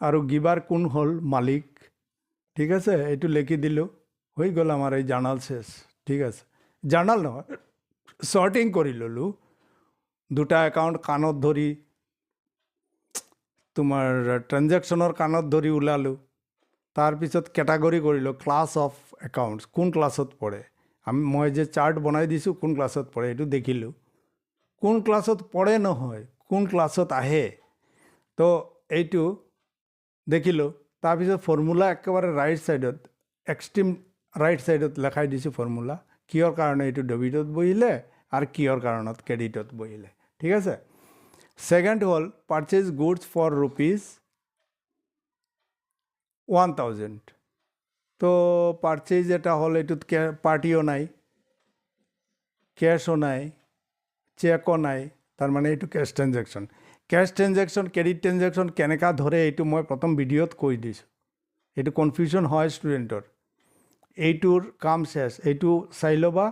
আৰু গিভাৰ কোন হ'ল মালিক। ঠিক আছে, এইটো লিখি দিলোঁ, হৈ গ'ল আমাৰ এই জাৰ্নাল শেষ। ঠিক আছে, জাৰ্নাল নহয়, শ্বৰ্টিং কৰি ল'লোঁ, দুটা একাউণ্ট কাণত ধৰি, তোমাৰ ট্ৰেনজেকশ্যনৰ কাণত ধৰি ওলালোঁ। তাৰপিছত কেটাগৰী কৰিলোঁ, ক্লাছ অফ একাউণ্টছ, কোন ক্লাছত পৰে। মই যে চাৰ্ট বনাই দিছোঁ কোন ক্লাছত পৰে এইটো দেখিলোঁ, কোন ক্লাছত পৰে নহয়, কোন ক্লাছত আহে, তো এইটো দেখিলোঁ। তাৰপিছত ফৰ্মুলা একেবাৰে ৰাইট ছাইডত, এক্সট্ৰিম ৰাইট ছাইডত লেখাই দিছোঁ ফৰ্মুলা, কিহৰ কাৰণে এইটো ডেবিটত বহিলে আৰু কিহৰ কাৰণত ক্ৰেডিটত বহিলে। ঠিক আছে, ছেকেণ্ড হ'ল পাৰ্চেজ গুডছ ফৰ ₹1000। তো পাৰ্চেজ এটা হ'ল, এইটোত পাৰ্টিও নাই, কেছও নাই, চেকো নাই, তাৰমানে এইটো cash transaction. Cash transaction, credit transaction কেনেকুৱা ধৰে এইটো মই প্ৰথম ভিডিঅ'ত কৈ দিছোঁ, এইটো কনফিউশ্যন হয় ষ্টুডেণ্টৰ। এইটোৰ কাম শেষ, এইটো চাই ল'বা,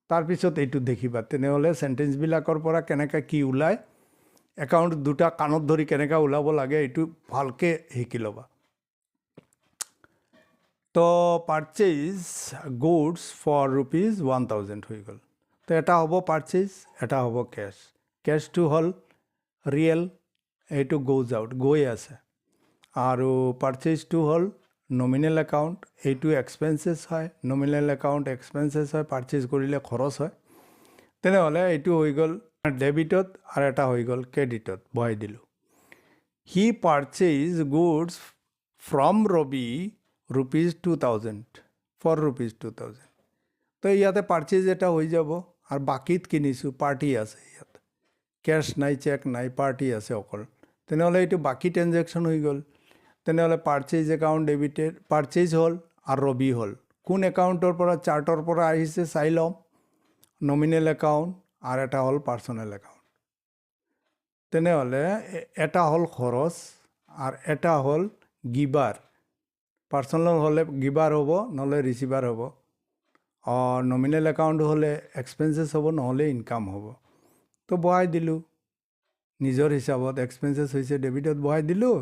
তাৰপিছত এইটো দেখিবা, তেনেহ'লে চেণ্টেঞ্চবিলাকৰ পৰা কেনেকৈ কি ওলায়, একাউণ্ট দুটা কাণত ধৰি কেনেকৈ ওলাব লাগে, এইটো ভালকৈ শিকি ল'বা। তো পাৰ্চেজ গুডছ ফৰ ₹1000 হৈ গ'ল। তো এটা হ'ব পাৰ্চেজ, এটা হ'ব কেছ। কেছটো হ'ল ৰিয়েল, এইটো গোজ আউট, গৈ আছে, আৰু পাৰ্চেজটো হ'ল নমিনেল একাউণ্ট, এইটো এক্সপেঞ্চেছ হয়, নমিনেল একাউণ্ট এক্সপেঞ্চেছ হয়, পাৰ্চেজ কৰিলে খৰচ হয়। তেনেহ'লে এইটো হৈ গ'ল ডেবিটত, আৰু এটা হৈ গ'ল ক্ৰেডিটত বহাই দিলোঁ। He purchase goods from Ravi ₹2000 for ₹2000। তো ইয়াতে পাৰ্চেজ এটা হৈ যাব, আৰু বাকীত কিনিছোঁ, পাৰ্টি আছে ইয়াত, কেছ নাই, চেক নাই, পাৰ্টি আছে অকল। তেনেহ'লে এইটো বাকী ট্ৰেনজেকশ্যন হৈ গ'ল। তেনেহ'লে পাৰ্চেজ একাউণ্ট ডেবিটেড, পাৰ্চেজ হ'ল আৰু ৰবি হ'ল। কোন একাউণ্টৰ পৰা, চাৰ্টৰ পৰা আহিছে চাই ল'ম, নমিনেল একাউণ্ট আৰু এটা হ'ল পাৰ্চনেল একাউণ্ট। তেনেহ'লে এটা হ'ল খৰচ আৰু এটা হ'ল গিভাৰ। পাৰ্চনেল হ'লে গিভাৰ হ'ব, নহ'লে ৰিচিভাৰ হ'ব। নমিনেল একাউণ্ট হ'লে এক্সপেঞ্চেছ হ'ব, নহ'লে ইনকাম হ'ব। তো বহাই দিলোঁ নিজৰ হিচাপত, এক্সপেঞ্চেছ হৈছে ডেবিটত বহাই দিলোঁ,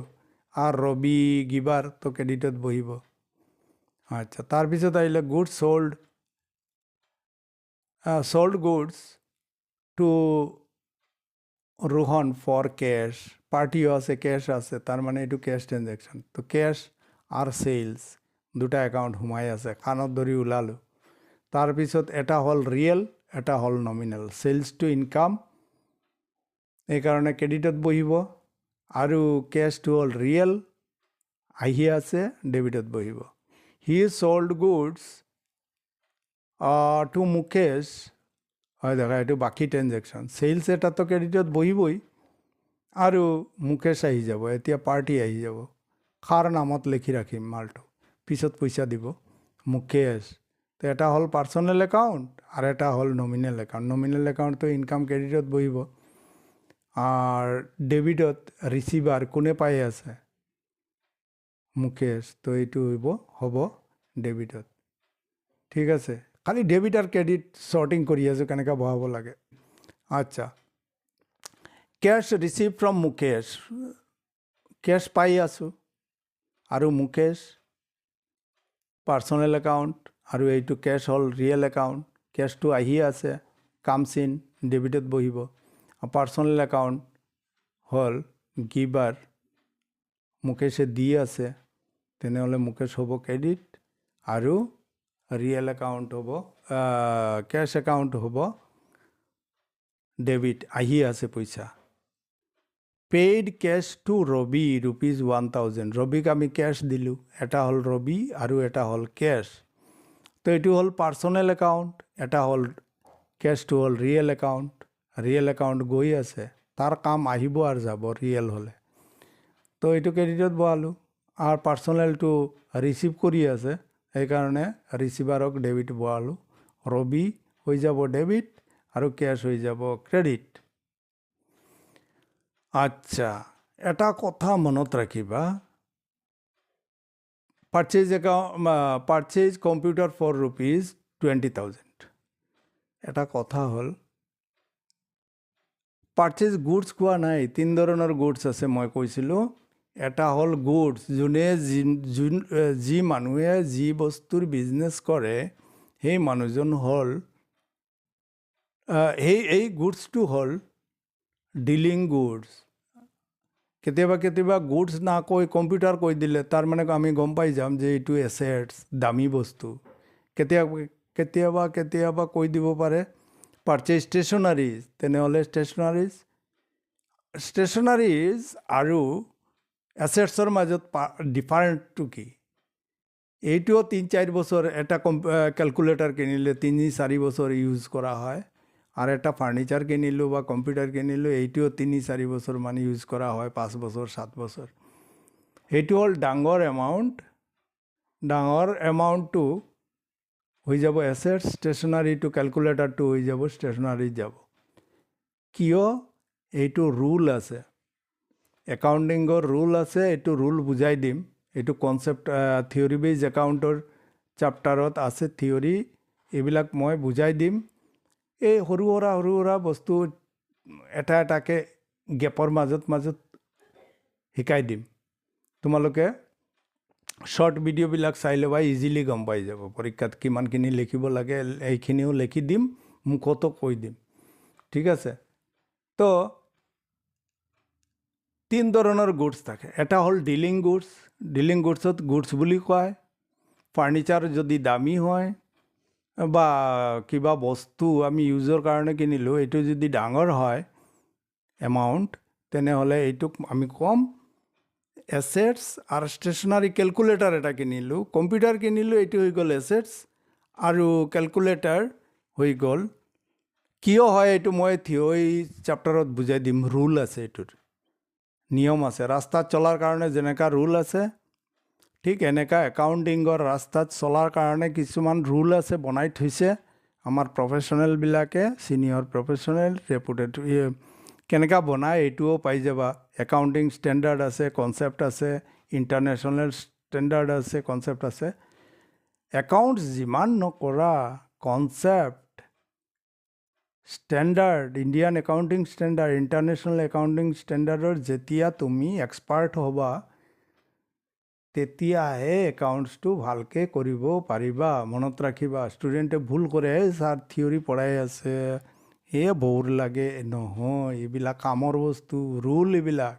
আৰু ৰবি গিভাৰ তো ক্ৰেডিটত বহিব। আচ্ছা, তাৰপিছত আহিলে goods sold goods to Rohan for cash, পাৰ্টিও আছে, কেছ আছে, তাৰমানে এইটো কেছ ট্ৰেনজেকশ্যন। তো কেছ আৰু চেলছ দুটা একাউণ্ট সোমাই আছে, কাণত ধৰি ওলালোঁ। তাৰপিছত এটা হ'ল ৰিয়েল, এটা হ'ল নমিনেল। চেলছটো ইনকাম, এইকাৰণে ক্ৰেডিটত বহিব, আৰু কেছটো হ'ল ৰিয়েল, আহি আছে, ডেবিটত বহিব। হি চ'ল্ড গুডছ টু মুকেশ, হয় দেখা, এইটো বাকী ট্ৰেনজেকশ্যন। চেলছ এটাতো ক্ৰেডিটত বহিবই, আৰু মুকেশ আহি যাব, এতিয়া পাৰ্টি আহি যাব, কাৰ নামত লিখি ৰাখিম মালটো, পিছত পইচা দিব, মুকেশ। তো এটা হ'ল পাৰ্চনেল একাউণ্ট আৰু এটা হ'ল নমিনেল একাউণ্ট। নমিনেল একাউণ্টটো ইনকাম ক্ৰেডিটত বহিব, আৰু ডেবিটত ৰিচিভাৰ কোনে পাই আছে, মুকেশ, তো এইটো হ'ব ডেবিটত। ঠিক আছে, খালি ডেবিট আৰু ক্ৰেডিট শ্বৰ্টিং কৰি আছোঁ কেনেকৈ বহাব লাগে। আচ্ছা, cash receive from Mukesh, cash পাই আছোঁ, আৰু মুকেশ পাৰ্চনেল একাউণ্ট, আৰু এইটো কেছ হ'ল ৰিয়েল একাউণ্ট, কেছটো আহি আছে, কামছ ইন ডেবিটত বহিব। পাৰ্চনেল একাউণ্ট হ'ল গিভাৰ, মুকেশে দি আছে, তেনেহ'লে মুকেশ হ'ব ক্ৰেডিট, আৰু ৰিয়েল একাউণ্ট হ'ব, কেছ একাউণ্ট হ'ব ডেবিট, আহি আছে পইচা। পেইড কেছ টু ৰবি ₹1000, ৰবিক আমি কেছ দিলোঁ, এটা হ'ল ৰবি আৰু এটা হ'ল কেছ। তো এইটো হ'ল পাৰ্চনেল একাউণ্ট, এটা হ'ল কেছটো হ'ল ৰিয়েল একাউণ্ট, ৰিয়েল একাউণ্ট গৈ আছে, তাৰ কাম আহিব আৰু যাব ৰিয়েল হ'লে। তো এইটো ক্ৰেডিটত বহালোঁ, আৰু পাৰ্চনেলটো ৰিচিভ কৰি আছে, সেইকাৰণে ৰিচিভাৰক ডেবিট বহালোঁ, ৰবি হৈ যাব ডেবিট আৰু কেছ হৈ যাব ক্ৰেডিট। আচ্ছা, এটা কথা মনত ৰাখিবা, পাৰ্চেজ কম্পিউটাৰ ফৰ ₹20,000। এটা কথা হ'ল, পাৰ্চেজ গুডছ কোৱা নাই, 3 ধৰণৰ গুডছ আছে মই কৈছিলোঁ। এটা হ'ল গুডছ, যি মানুহে যি বস্তুৰ বিজনেছ কৰে, সেই মানুহজন হ'ল, এই গুডছটো হ'ল ডিলিং গুডছ। কেতিয়াবা গুডছ নাকৈ কম্পিউটাৰ কৈ দিলে, তাৰমানে আমি গম পাই যাম যে এইটো এছেটছ, দামী বস্তু। কেতিয়াবা কৈ দিব পাৰে পাৰ্চেজ ষ্টেচনাৰিজ, তেনেহ'লে ষ্টেচনাৰিজ আৰু এছেটছৰ মাজত ডিফাৰেণ্টটো কি? এইটোও 3-4 বছৰ, এটা কেলকুলেটাৰ কিনিলে 3-4 বছৰ ইউজ কৰা হয়, আৰু এটা ফাৰ্নিচাৰ কিনিলোঁ বা কম্পিউটাৰ কিনিলোঁ, এইটোও 3-4 বছৰ মানে ইউজ কৰা হয়, 5 বছৰ 7 বছৰ। সেইটো হ'ল ডাঙৰ এমাউণ্টটো হৈ যাব এছেটছ, ষ্টেচনাৰীটো কেলকুলেটাৰটো হৈ যাব ষ্টেচনাৰীত যাব। কিয়? এইটো ৰুল আছে, একাউণ্টিঙৰ ৰুল আছে, এইটো ৰুল বুজাই দিম। এইটো কনচেপ্ট থিয়ৰী বেজ একাউণ্টৰ চেপ্টাৰত আছে, থিয়ৰী, এইবিলাক মই বুজাই দিম। এই সৰু সুৰা বস্তু এটা এটাকৈ গেপৰ মাজত শিকাই দিম। তোমালোকে শ্বৰ্ট ভিডিঅ'বিলাক চাই ল'বা, ইজিলি গম পাই যাব পৰীক্ষাত কিমানখিনি লিখিব লাগে, এইখিনিও লিখি দিম, মুখতো কৈ দিম, ঠিক আছে? তো 3 ধৰণৰ গুডছ থাকে। এটা হ'ল ডিলিং গুডছ, ডিলিং গুডছত গুডছ বুলি কয়, ফাৰ্নিচাৰ যদি দামী হয় বা কিবা বস্তু আমি ইউজৰ কাৰণে কিনিলোঁ, এইটো যদি ডাঙৰ হয় এমাউণ্ট, তেনেহ'লে এইটোক আমি ক'ম এছেটছ। আৰু ষ্টেচনাৰী কেলকুলেটাৰ এটা কিনিলোঁ, কম্পিউটাৰ কিনিলোঁ, এইটো হৈ গ'ল এছেটছ, আৰু কেলকুলেটাৰ হৈ গ'ল। কিয় হয় এইটো মই থিয়ৰী চেপ্টাৰত বুজাই দিম, ৰুল আছে, এইটোৰ নিয়ম আছে। ৰাস্তাত চলাৰ কাৰণে যেনেকুৱা ৰুল আছে, ঠিক এনেকুৱা একাউণ্টিঙৰ ৰাস্তাত চলাৰ কাৰণে কিছুমান ৰুল আছে, বনাই থৈছে আমাৰ প্ৰফেশ্যনেলবিলাকে, ছিনিয়ৰ প্ৰফেশ্যনেল ৰেপুটেড। কেনেকুৱা বনায় এইটোও পাই যাবা। একাউণ্টিং ষ্টেণ্ডাৰ্ড আছে, কনচেপ্ট আছে, ইণ্টাৰনেশ্যনেল ষ্টেণ্ডাৰ্ড আছে, কনচেপ্ট আছে। একাউণ্টছ যিমান নকৰা, concept, standard, Indian accounting standard, international accounting ষ্টেণ্ডাৰ্ডৰ যেতিয়া তুমি এক্সপাৰ্ট হ'বা, তেতিয়াহে একাউণ্টছটো ভালকৈ কৰিব পাৰিবা। মনত ৰাখিবা, ষ্টুডেণ্টে ভুল কৰে, ছাৰ থিয়ৰী পঢ়াই আছে, ব'ৰ লাগে, নহয়, এইবিলাক কামৰ বস্তু, ৰুল এইবিলাক।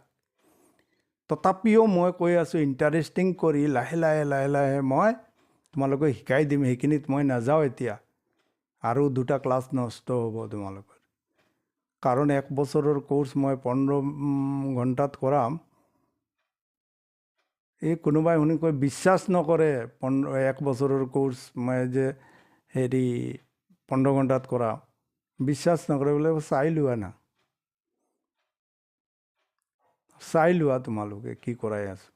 তথাপিও মই কৈ আছোঁ, ইণ্টাৰেষ্টিং কৰি লাহে লাহে মই তোমালোকক শিকাই দিম, সেইখিনিত মই নাযাওঁ এতিয়া। আৰু 2টা ক্লাছ নষ্ট হ'ব তোমালোকৰ, কাৰণ 1 বছৰৰ কোৰ্চ মই 15 ঘণ্টাত কৰাম। এই কোনোবাই শুনি কৈ বিশ্বাস নকৰে, 1 বছৰৰ কোৰ্চ মই যে 15 ঘণ্টাত কৰাম, বিশ্বাস নকৰে বোলে। চাই লোৱা তোমালোকে কি কৰাই আছোঁ।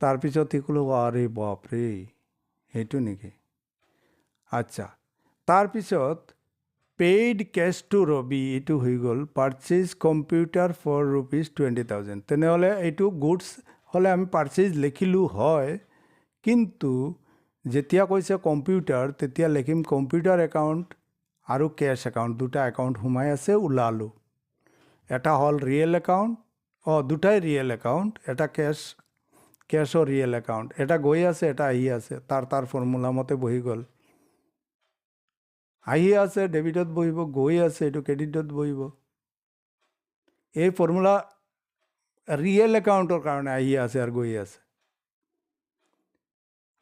তাৰপিছত সি ক'লো, আৰে বাপৰে, সেইটো নেকি? আচ্ছা, তাৰপিছত পেইড কেছ টু ৰবি, এইটো হৈ গ'ল পাৰ্চেজ কম্পিউটাৰ ফৰ ₹20,000। তেনেহ'লে এইটো গুডছ হ'লে আমি পাৰ্চেজ লিখিলোঁ হয়, কিন্তু যেতিয়া কৈছে কম্পিউটাৰ, তেতিয়া লিখিম কম্পিউটাৰ একাউণ্ট আৰু কেছ একাউণ্ট, দুটা একাউণ্ট সোমাই আছে, ওলালোঁ। এটা হ'ল ৰিয়েল একাউণ্ট, দুটাই ৰিয়েল একাউণ্ট, এটা কেছৰ ৰিয়েল একাউণ্ট, এটা গৈ আছে, এটা আহি আছে, তাৰ ফৰ্মুলা মতে বহি গ'ল। আহি আছে ডেবিটত বহিব, গৈ আছে এইটো ক্ৰেডিটত বহিব। এই ফৰ্মুলা ৰিয়েল একাউণ্টৰ কাৰণে আহি আছে আৰু গৈ আছে।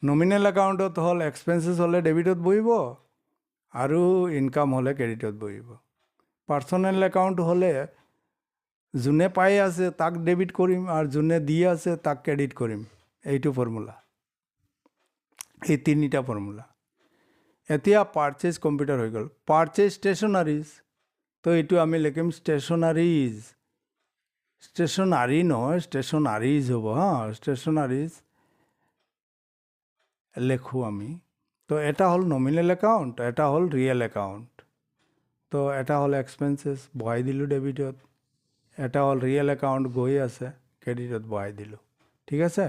নমিনেল একাউণ্টত হ'ল এক্সপেন্সেছ হ'লে ডেবিটত বহিব আৰু ইনকাম হ'লে ক্ৰেডিটত বহিব। পাৰ্চনেল একাউণ্ট হ'লে যোনে পাই আছে তাক ডেবিট কৰিম আৰু যোনে দি আছে তাক ক্ৰেডিট কৰিম। এইটো ফৰ্মুলা, এই তিনিটা ফৰ্মুলা। এতিয়া পাৰ্চেজ কম্পিউটাৰ হৈ গ'ল। পাৰ্চেজ ষ্টেচনাৰিজ, তো এইটো আমি লিখিম ষ্টেচনাৰিজ। ষ্টেচনাৰী নহয়, ষ্টেচনাৰিজ হ'ব। ষ্টেচনাৰিজ লেখোঁ আমি। তো এটা হ'ল নমিনেল একাউণ্ট, এটা হ'ল ৰিয়েল একাউণ্ট। তো এটা হ'ল এক্সপেন্সেছ, বহাই দিলোঁ ডেবিটত। এটা হ'ল ৰিয়েল একাউণ্ট, গৈ আছে, ক্ৰেডিটত বহাই দিলোঁ। ঠিক আছে?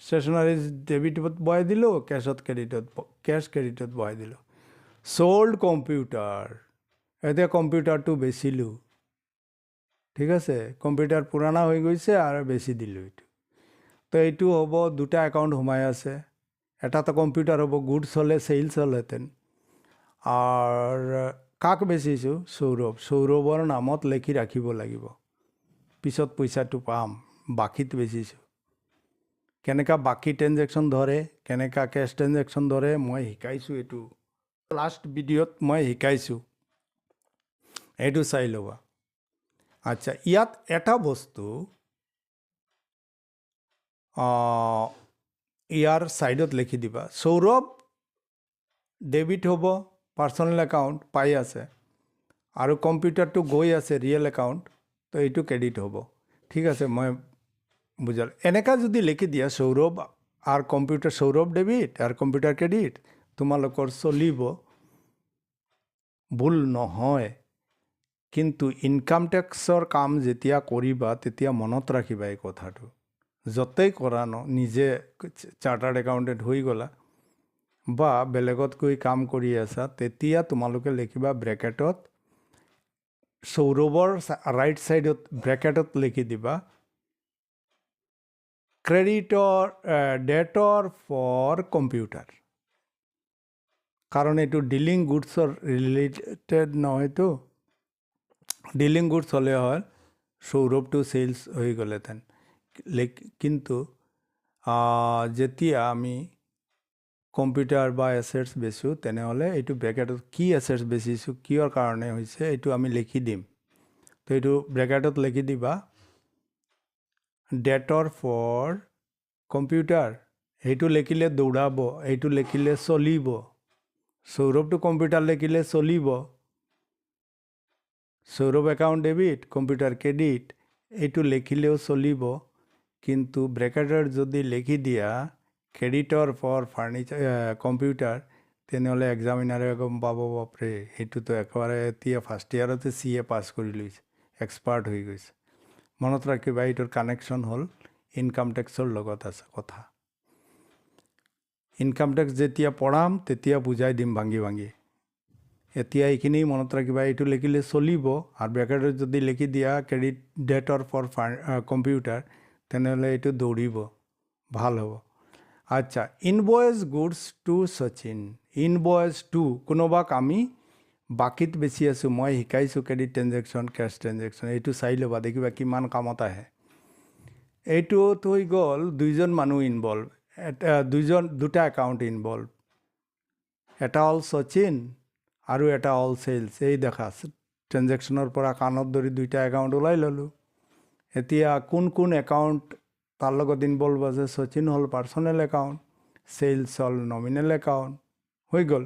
ষ্টেচনাৰিজ ডেবিটত বহাই দিলোঁ, কেছ ক্ৰেডিটত বহাই দিলোঁ। চ'ল্ড কম্পিউটাৰ, এতিয়া কম্পিউটাৰটো বেচিলোঁ। ঠিক আছে? কম্পিউটাৰ পুৰণা হৈ গৈছে আৰু বেচি দিলোঁ এইটো। তো এইটো হ'ব, দুটা একাউণ্ট সোমাই আছে। এটাতো কম্পিউটাৰ হ'ব, গুডছ হ'লে চেইলছ হ'লহেঁতেন। আৰু কাক বেচিছোঁ? সৌৰভৰ নামত লিখি ৰাখিব লাগিব, পিছত পইচাটো পাম। বাকীত বেচিছোঁ। কেনেকুৱা বাকী ট্ৰেঞ্জেকশ্যন ধৰে, কেনেকুৱা কেছ ট্ৰেঞ্জেকশ্যন ধৰে মই শিকাইছোঁ। এইটো লাষ্ট ভিডিঅ'ত মই শিকাইছোঁ, এইটো চাই ল'বা। আচ্ছা, ইয়াত এটা বস্তু ইয়াৰ ছাইডত লিখি দিবা। সৌৰভ ডেবিট হ'ব, পাৰ্চনেল একাউণ্ট পাই আছে, আৰু কম্পিউটাৰটো গৈ আছে ৰিয়েল একাউণ্ট, তো এইটো ক্ৰেডিট হ'ব। ঠিক আছে, মই বুজাল। এনেকুৱা যদি লিখি দিয়া সৌৰভ আৰু কম্পিউটাৰ, সৌৰভ ডেবিট আৰু কম্পিউটাৰ ক্ৰেডিট, তোমালোকৰ চলিব, ভুল নহয়। কিন্তু ইনকাম টেক্সৰ কাম যেতিয়া কৰিবা তেতিয়া মনত ৰাখিবা এই কথাটো। য'তেই কৰা নিজে চাৰ্টাৰ্ড একাউণ্টেণ্ট হৈ গ'লা বা বেলেগত গৈ কাম কৰি আছা, তেতিয়া তোমালোকে লিখিবা ব্ৰেকেটত, সৌৰভৰ ৰাইট ছাইডত ব্ৰেকেটত লিখি দিবা ডেটৰ ফৰ কম্পিউটাৰ। কাৰণ এইটো ডিলিং গুডছৰ ৰিলেটেড নহয়তো। ডিলিং গুডছ হ'লে হয় সৌৰভটো চেলছ হৈ গ'লেহেঁতেন। কিন্তু যেতিয়া আমি কম্পিউটাৰ বা এছেটছ বেচোঁ, তেনেহ'লে এইটো ব্ৰেকেটত কি এছেটছ বেচিছোঁ, কিয়ৰ কাৰণে হৈছে, এইটো আমি লিখি দিম। তো এইটো ব্ৰেকেটত লিখি দিবা ডেটৰ ফৰ কম্পিউটাৰ। সেইটো লিখিলে দৌৰাব, এইটো লিখিলে চলিব। সৌৰভটো কম্পিউটাৰ লিখিলে চলিব। Saurabh account debit, computer credit, এইটো লিখিলেও চলিব। কিন্তু ব্ৰেকেটত যদি লিখি দিয়া ক্ৰেডিটৰ ফৰ কম্পিউটাৰ, তেনেহ'লে এক্সামিনাৰে গম পাব, বাপৰে সেইটোতো একেবাৰে এতিয়া ফাৰ্ষ্ট ইয়াৰতে CA পাছ কৰি লৈছে, এক্সপাৰ্ট হৈ গৈছে। মনত ৰাখিবা, এইটোৰ কানেকশ্যন হ'ল ইনকাম টেক্সৰ লগত আছে কথা। ইনকাম টেক্স যেতিয়া পঢ়াম তেতিয়া বুজাই দিম ভাঙি ভাঙি। এতিয়া এইখিনি মনত ৰাখিবা, এইটো লিখিলে চলিব। আৰু ব্ৰেকেটত যদি লিখি দিয়া ক্ৰেডিট ডেটৰ ফৰ কম্পিউটাৰ, তেনেহ'লে এইটো দৌৰিব, ভাল হ'ব। আচ্ছা, ইনভয়েচ গুডছ টু শচীন। ইনভয়েচ টু কোনোবাক আমি বাকীত বেচি আছোঁ। মই শিকাইছোঁ ক্ৰেডিট ট্ৰেঞ্জেকশ্যন, কেছ ট্ৰেঞ্জেকশ্যন, এইটো চাই ল'বা, দেখিবা কিমান কামত আহে। এইটোত হৈ গ'ল দুইজন মানুহ ইনভলভ, দুটা একাউণ্ট ইনভলভ। এটা হ'ল শচীন আৰু এটা হ'ল চেলছ। এই দেখা ট্ৰেঞ্জেকশ্যনৰ পৰা কাণত ধৰি দুইটা একাউণ্ট ওলাই ল'লোঁ। এতিয়া কোন কোন একাউণ্ট তাৰ লগত ইনভলভ আছে? শচীন হ'ল পাৰ্চনেল একাউণ্ট, চেলছ হ'ল নমিনেল একাউণ্ট, হৈ গ'ল।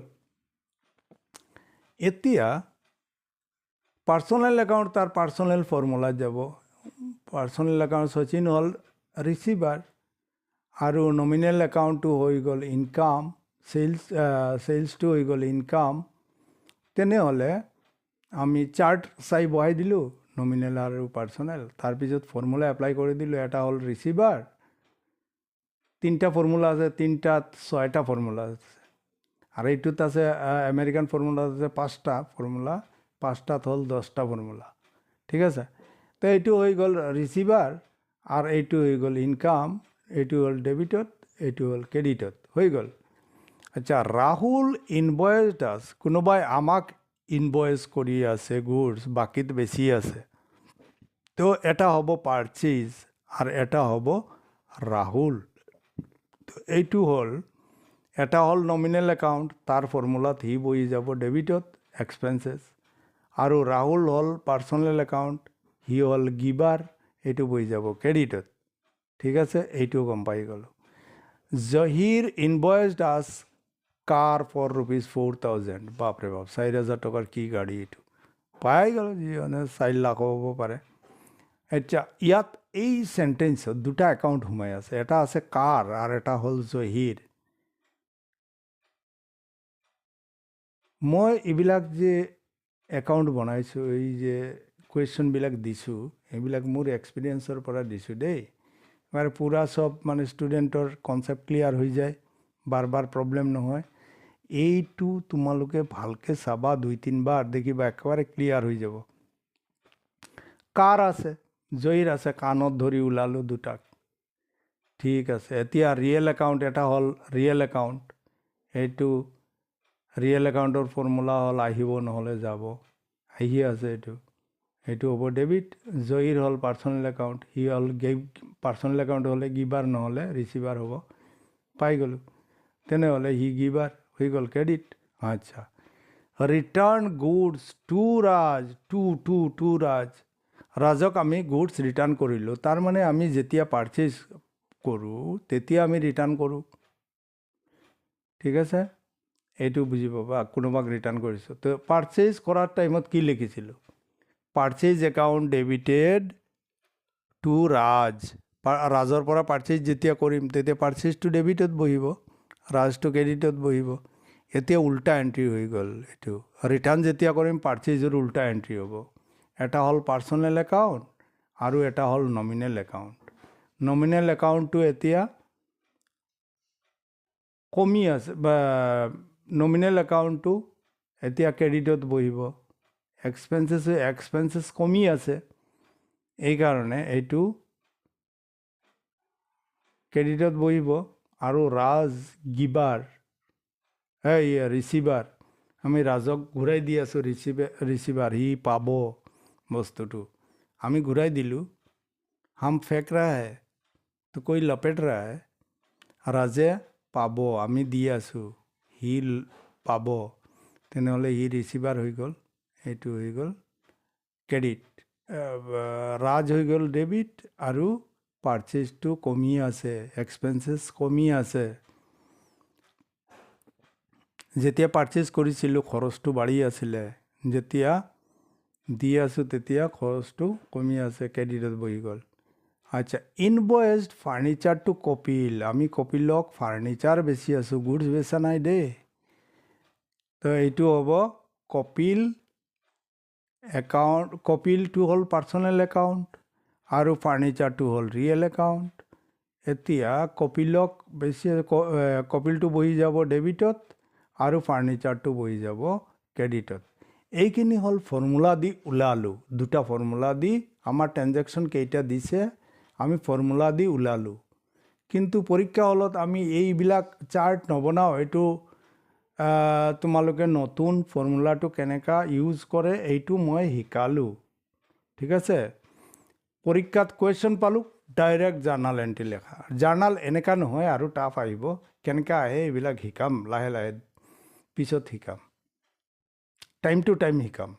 এতিয়া পাৰ্চনেল একাউণ্ট তাৰ পাৰ্চনেল ফৰ্মুলাত যাব। পাৰ্চনেল একাউণ্ট শচীন হ'ল ৰিচিভাৰ আৰু নমিনেল একাউণ্টটো হৈ গ'ল ইনকাম, চেলছটো হৈ গ'ল ইনকাম। তেনেহ'লে আমি চাৰ্ট চাই বহাই দিলোঁ নমিনেল আৰু পাৰ্চনেল, তাৰপিছত ফৰ্মুলা এপ্লাই কৰি দিলোঁ। এটা হ'ল ৰিচিভাৰ, তিনিটা ফৰ্মুলা আছে, তিনিটাত 6টা ফৰ্মুলা আছে। আৰু এইটোত আছে আমেৰিকান ফৰ্মুলাত আছে 5টা ফৰ্মুলা, 5টাত হ'ল 10টা ফৰ্মুলা, ঠিক আছে। তো এইটো হৈ গ'ল ৰিচিভাৰ, আৰু এইটো হৈ গ'ল ইনকাম, এইটো হ'ল ডেবিটত, এইটো হ'ল ক্ৰেডিটত, হৈ গ'ল। আচ্ছা, ৰাহুল ইনভয়েচ ডাছ, কোনোবাই আমাক ইনভয়েচ কৰি আছে গুডছ, বাকীত বেছি আছে। তো এটা হ'ব পাৰ্চেজ আৰু এটা হ'ব ৰাহুল। তো এইটো হ'ল, এটা হ'ল নমিনেল একাউণ্ট, তাৰ ফৰ্মুলাত সি বহি যাব ডেবিটত এক্সপেঞ্চেছ, আৰু ৰাহুল হ'ল পাৰ্চনেল একাউণ্ট, সি হ'ল গিভাৰ, এইটো বহি যাব ক্ৰেডিটত, ঠিক আছে। এইটো গম পাই গ'লোঁ। জহিৰ ইনভয়েচ ডাছ কাৰ ফৰ ₹4,000, বাপৰে বাপ, 4,000 টকাৰ কি গাড়ী এইটো, পাই গ'লোঁ, যিজনে 4 লাখ হ'ব পাৰে। এতিয়া ইয়াত এই চেণ্টেঞ্চত দুটা একাউণ্ট সোমাই আছে, এটা আছে কাৰ আৰু এটা হ'ল জহিৰ। মই এইবিলাক যে একাউণ্ট বনাইছোঁ, এই যে কুৱেশ্যনবিলাক দিছোঁ, এইবিলাক মোৰ এক্সপিৰিয়েঞ্চৰ পৰা দিছোঁ দেই। মানে পূৰা চব মানে ষ্টুডেণ্টৰ কনচেপ্ট ক্লিয়াৰ হৈ যায়, বাৰ বাৰ প্ৰব্লেম নহয়। এইটো তোমালোকে ভালকৈ চাবা, 2-3 বাৰ দেখিবা একেবাৰে ক্লিয়াৰ হৈ যাব। কাৰ আছে, জহিৰ আছে, কাণত ধৰি ওলালোঁ দুটাক, ঠিক আছে। এতিয়া ৰিয়েল একাউণ্ট, এটা হ'ল ৰিয়েল একাউণ্ট, এইটো ৰিয়েল একাউণ্টৰ ফৰ্মুলা হ'ল আহিব নহ'লে যাব, আহি আছে এইটো, এইটো হ'ব ডেবিট। জহিৰ হ'ল পাৰ্চনেল একাউণ্ট, সি হ'ল পাৰ্চনেল একাউণ্ট হ'লে গিভাৰ নহ'লে ৰিচিভাৰ হ'ব, পাই গ'লোঁ। তেনেহ'লে সি গিভাৰ, হৈ গ'ল ক্ৰেডিট। আচ্ছা, ৰিটাৰ্ণ গুডছ টু ৰাজ, টু ৰাজ, ৰাজক আমি গুডছ ৰিটাৰ্ণ কৰিলোঁ, তাৰমানে আমি যেতিয়া পাৰ্চেজ কৰোঁ তেতিয়া আমি ৰিটাৰ্ণ কৰোঁ, ঠিক আছে। এইটো বুজি পাবা, কোনোবাক ৰিটাৰ্ণ কৰিছোঁ। তো পাৰ্চেজ কৰাৰ টাইমত কি লিখিছিলোঁ, পাৰ্চেজ একাউণ্ট ডেবিটেড টু ৰাজ, ৰাজৰ পৰা পাৰ্চেজ যেতিয়া কৰিম তেতিয়া পাৰ্চেজটো ডেবিটত বহিব, ৰাজটো ক্ৰেডিটত বহিব। এতিয়া উল্টা এণ্ট্ৰি হৈ গ'ল, এইটো ৰিটাৰ্ণ যেতিয়া কৰিম পাৰ্চেজৰ উল্টা এণ্ট্ৰি হ'ব। এটা হ'ল পাৰ্চনেল একাউণ্ট আৰু এটা হ'ল নমিনেল একাউণ্ট। নমিনেল একাউণ্টটো এতিয়া কমি আছে, বা নমিনেল একাউণ্টটো এতিয়া ক্ৰেডিটত বহিব, এক্সপেঞ্চেছ কমি আছে, এইকাৰণে এইটো ক্ৰেডিটত বহিব। আৰু ৰাজ গিভাৰ, ৰিচিভাৰ, আমি ৰাজক ঘূৰাই দি আছোঁ, ৰিচিভাৰ সি পাব বস্তুটো, আমি ঘূৰাই দিলোঁ। হাম ফেক ৰহা হে তো কৈ লপেট ৰহা হে, ৰাজে পাব, আমি দি আছোঁ, সি পাব, তেনেহ'লে সি ৰিচিভাৰ হৈ গ'ল, এইটো হৈ গ'ল ক্ৰেডিট। ৰাজ হৈ গ'ল ডেবিট, আৰু পাৰ্চেজটো কমি আছে, এক্সপেঞ্চেছ কমি আছে। যেতিয়া পাৰ্চেজ কৰিছিলোঁ খৰচটো বাঢ়ি আছিলে, যেতিয়া দি আছোঁ তেতিয়া খৰচটো কমি আছে, ক্ৰেডিটত বহি গ'ল। আচ্ছা, ইনভয়েচড ফাৰ্নিচাৰ টু কপিল, আমি কপিলক ফাৰ্নিচাৰ বেচি আছোঁ, গুডছ বেচা নাই দেই। তো এইটো হ'ব কপিল একাউণ্ট, কপিলটো হ'ল পাৰ্চনেল একাউণ্ট আৰু ফাৰ্নিচাৰটো হ'ল ৰিয়েল একাউণ্ট। এতিয়া কপিলক বেছি, কপিলটো বহি যাব ডেবিটত আৰু ফাৰ্নিচাৰটো বহি যাব ক্ৰেডিটত। এইখিনি হ'ল ফৰ্মুলা দি ওলালোঁ, দুটা ফৰ্মুলা দি আমাৰ ট্ৰেঞ্জেকশ্যন কেইটা দিছে আমি ফৰ্মুলা দি ওলালোঁ। কিন্তু পৰীক্ষা হলত আমি এইবিলাক চাৰ্ট নবনাওঁ, এইটো তোমালোকে নতুন ফৰ্মুলাটো কেনেকুৱা ইউজ কৰে এইটো মই শিকালোঁ, ঠিক আছে। পৰীক্ষাত কুৱেশ্যন পালোঁ, ডাইৰেক্ট জাৰ্নাল এণ্ট্ৰি লেখা, জাৰ্নাল এনেকুৱা নহয় আৰু টাফ আহিব, কেনেকৈ আহে এইবিলাক শিকাম লাহে লাহে, পিছত শিকাম, টাইম টু টাইম শিকাম।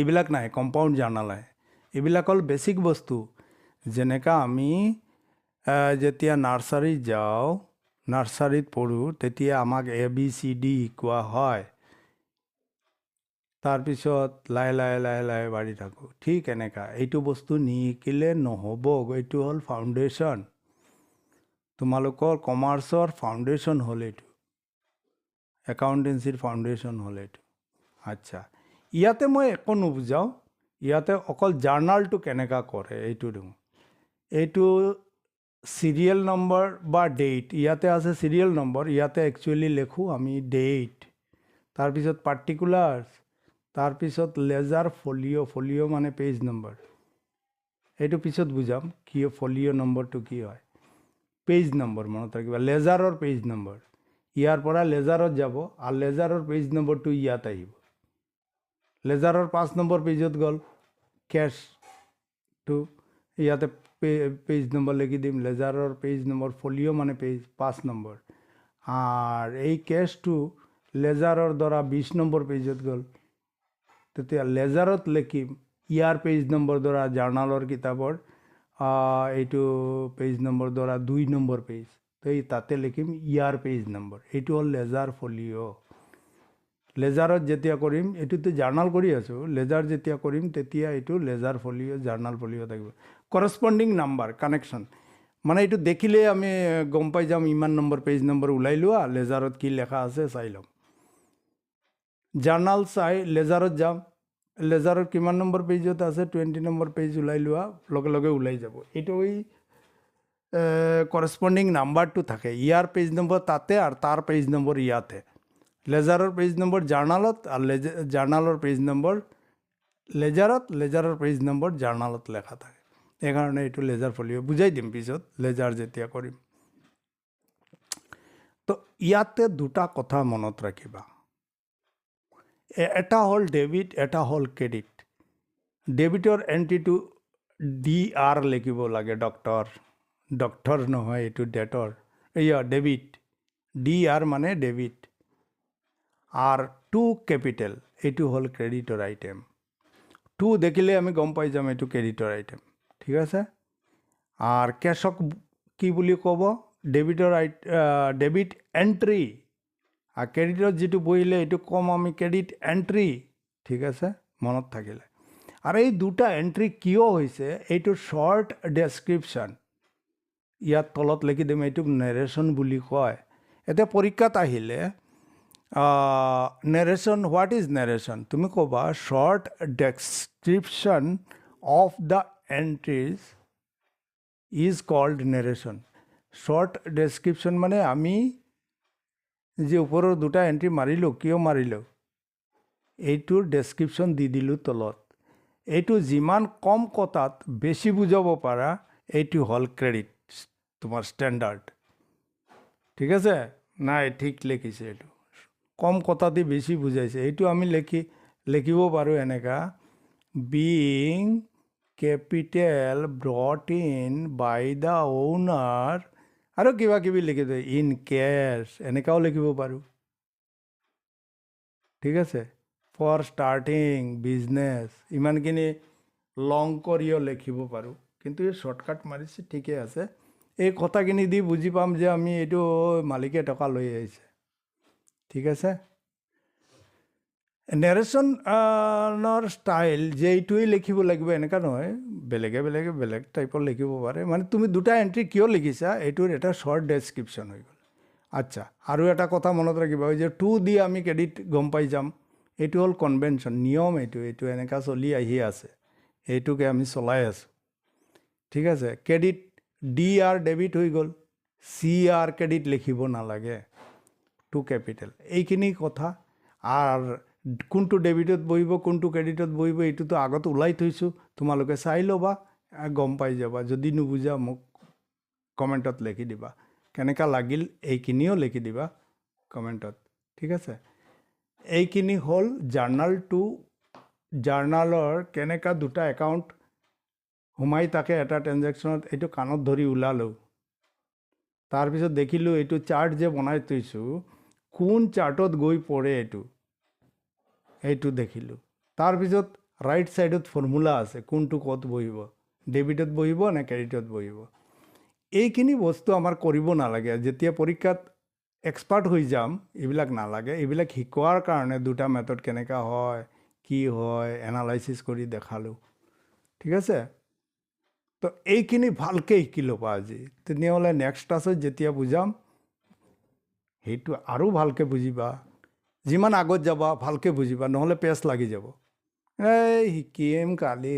এইবিলাক নাই, কম্পাউণ্ড জাৰ্নাল আহে, এইবিলাক হ'ল বেছিক বস্তু। যেনেকৈ আমি যেতিয়া নাৰ্চাৰীত যাওঁ, নাৰ্চাৰীত পঢ়োঁ, তেতিয়া আমাক ABCD শিকোৱা হয়, তাৰপিছত লাহে লাহে লাহে লাহে বাঢ়ি থাকোঁ, ঠিক এনেকুৱা। এইটো বস্তু নিশিকিলে নহ'ব, এইটো হ'ল ফাউণ্ডেশ্যন, তোমালোকৰ কমাৰ্চৰ ফাউণ্ডেশ্যন হ'ল এইটো, একাউণ্টেঞ্চিৰ ফাউণ্ডেশ্যন হ'ল এইটো। আচ্ছা, ইয়াতে মই একো নুবুজাওঁ, ইয়াতে অকল জাৰ্নালটো কেনেকুৱা কৰে এইটো দিওঁ। এইটো সিৰিয়াল নম্বৰ বা ডেট ইয়াতে আছে সিৰিয়াল নম্বৰ ইয়াতে একচুৱেলি লিখোঁ আমি ডেট তাৰপিছত পাৰ্টিকুলাৰ্ছ তাৰপিছত লেজাৰ ফলিঅ' মানে পেজ নম্বৰ এইটো পিছত বুজাম কি ফলিঅ' নম্বৰটো কি হয় পেজ নম্বৰ মনত ৰাখিবা লেজাৰৰ পেজ নম্বৰ ইয়াৰ পৰা লেজাৰত যাব আৰু লেজাৰৰ পেজ নম্বৰটো ইয়াত আহিব লেজাৰৰ 5 নম্বৰ পেজত গ'ল কেছটো ইয়াতে পেজ নম্বৰ লিখি দিম লেজাৰৰ পেজ নম্বৰ ফলিঅ' মানে পেজ 5 নম্বৰ আৰু এই কেছটো লেজাৰৰ দ্বাৰা 20 নম্বৰ পেজত গ'ল তেতিয়া লেজাৰত লিখিম ইয়াৰ পেজ নম্বৰ দ্বাৰা জাৰ্নালৰ কিতাপৰ এইটো পেজ নম্বৰ দ্বাৰা 2 নম্বৰ পেজ তো এই তাতে লিখিম ইয়াৰ পেজ নম্বৰ এইটো হ'ল লেজাৰ ফলিঅ' লেজাৰত যেতিয়া কৰিম এইটোতো জাৰ্নাল কৰি আছোঁ লেজাৰ যেতিয়া কৰিম তেতিয়া এইটো লেজাৰ ফলিঅ' জাৰ্নাল ফলিঅ' থাকিব কৰসপন্ডিং নাম্বাৰ কানেকশ্যন মানে এইটো দেখিলে আমি গম পাই যাম ইমান নম্বৰ পেজ নম্বৰ ওলাই লোৱা লেজাৰত কি লেখা আছে চাই ল'ম জাৰ্নাল চাই লেজাৰত যাম লেজাৰৰ কিমান নম্বৰ পেজত আছে 20 নম্বৰ পেজ ওলাই লোৱা লগে লগে ওলাই যাব এইটো এই কৰসপন্ডিং নাম্বাৰটো থাকে ইয়াৰ পেজ নম্বৰ তাতে আৰু তাৰ পেজ নম্বৰ ইয়াতে লেজাৰৰ পেজ নম্বৰ জাৰ্নালত আৰু জাৰ্নালৰ পেজ নম্বৰ লেজাৰত লেজাৰৰ পেজ নম্বৰ জাৰ্নালত লেখা থাকে এইকাৰণে এইটো লেজাৰ ফলিঅ' বুজাই দিম পিছত লেজাৰ যেতিয়া কৰিম তো ইয়াতে দুটা কথা মনত ৰাখিবা এটা হ'ল ডেবিট এটা হ'ল ক্ৰেডিট ডেবিটৰ এণ্ট্ৰিটো DR লিখিব লাগে ডক্টৰ নহয় এইটো ডেটৰ ডেবিট DR মানে ডেবিট আর 2 ক্যাপিটাল এইটো হল ক্রেডিটর আইটেম 2 দেখিলে আমি গম পাই যাম এইটো ক্রেডিটর আইটেম ঠিক আছে আর ক্যাশক কি বুলি কব ডেবিট এন্ট্রি আর ক্রেডিটর যেটো বইলে এইটো কম আমি ক্রেডিট এন্ট্রি ঠিক আছে মনত থাকিলে আর এই দুটা এন্ট্রি কিয় হৈছে এইটো শর্ট ডেসক্রিপশন ইয়াত তলত লিখি দিম এইটো নারেশন বুলি কয় এতে পৰীক্ষাত আহিলে narration what is narration তুমি কবা short description of the entries is called narration short description মানে আমি যে ওপৰৰ দুটা এন্ট্ৰি মাৰিলো কিয় মাৰিলো এইটোৰ ডেসক্ৰিপশন দি দিলো তলত এইটো যিমান কম কথাত বেছি বুজাব পাৰা এইটো হল ক্ৰেডিট তোমাৰ স্ট্যান্ডার্ড ঠিক আছে নাই ঠিক লিখিছে এইটো কম কথাতে বেছি বুজাইছে এইটো আমি লিখিব পাৰোঁ এনেকা being capital brought in by the owner আৰু কিবা কিবি লিখি দিয়ে ইন ক্যাশ এনেকাও লিখিব পাৰোঁ ঠিক আছে ফৰ ষ্টাৰ্টিং বিজনেছ ইমানখিনি লং কৰিও লিখিব পাৰোঁ কিন্তু এই শ্বৰ্টকাট মাৰিছে ঠিকে আছে এই কথাখিনি দি বুজি পাম যে আমি এইটো মালিকে টকা লৈ আহিছে ঠিক আছে নেৰেশ্যনৰ ষ্টাইল যে এইটোৱেই লিখিব লাগিব এনেকুৱা নহয় বেলেগ টাইপৰ লিখিব পাৰে মানে তুমি দুটা এণ্ট্ৰি কিয় লিখিছা এইটোৰ এটা শ্বৰ্ট ডেছক্ৰিপশ্যন হৈ গ'ল আচ্ছা আৰু এটা কথা মনত ৰাখিবা যে 2 দি আমি ক্ৰেডিট গম পাই যাম এইটো হ'ল কনভেনশ্যন নিয়ম এইটো এনেকুৱা চলি আহি আছে এইটোকে আমি চলাই আছোঁ ঠিক আছে ক্ৰেডিট DR ডেবিট হৈ গ'ল CR ক্ৰেডিট লিখিব নালাগে 2 ক্যাপিটাল এইখিনি কথা আর কোনটো ডেবিটত বহিব কোনটো ক্রেডিটত বহিব এইটোতো আগত ওলাই থৈছোঁ তোমালোকে চাই ল'বা গম পাই যাবা যদি নুবুজা মোক কমেণ্টত লিখি দিবা কেনেকুৱা লাগিল এইখিনিও লিখি দিবা কমেণ্টত ঠিক আছে এইখিনি হ'ল জাৰ্নালৰ কেনেকুৱা দুটা একাউণ্ট সোমাই থাকে এটা ট্ৰেনজেকশ্যনত এইটো কাণত ধৰি ওলালোঁ তাৰপিছত দেখিলোঁ এইটো চাৰ্ট যে বনাই থৈছোঁ কোন চাৰ্টত গৈ পৰে এইটো দেখিলোঁ তাৰপিছত ৰাইট সাইডত ফৰ্মুলা আছে কোনটো ক'ত বহিব ডেবিটত বহিব নে ক্ৰেডিটত বহিব এইখিনি বস্তু আমাৰ কৰিব নালাগে যেতিয়া পৰীক্ষাত এক্সপাৰ্ট হৈ যাম এইবিলাক নালাগে এইবিলাক শিকোৱাৰ কাৰণে দুটা মেথড কেনেকুৱা হয় কি হয় এনালাইসিস কৰি দেখালোঁ ঠিক আছে তো এইখিনি ভালকৈ শিকি ল'বা আজি তেনেহ'লে নেক্সট ক্লাছত যেতিয়া বুজাম সেইটো আৰু ভালকৈ বুজিবা যিমান আগত যাবা ভালকৈ বুজিবা নহ'লে পেচ লাগি যাব এই শিকিম কালি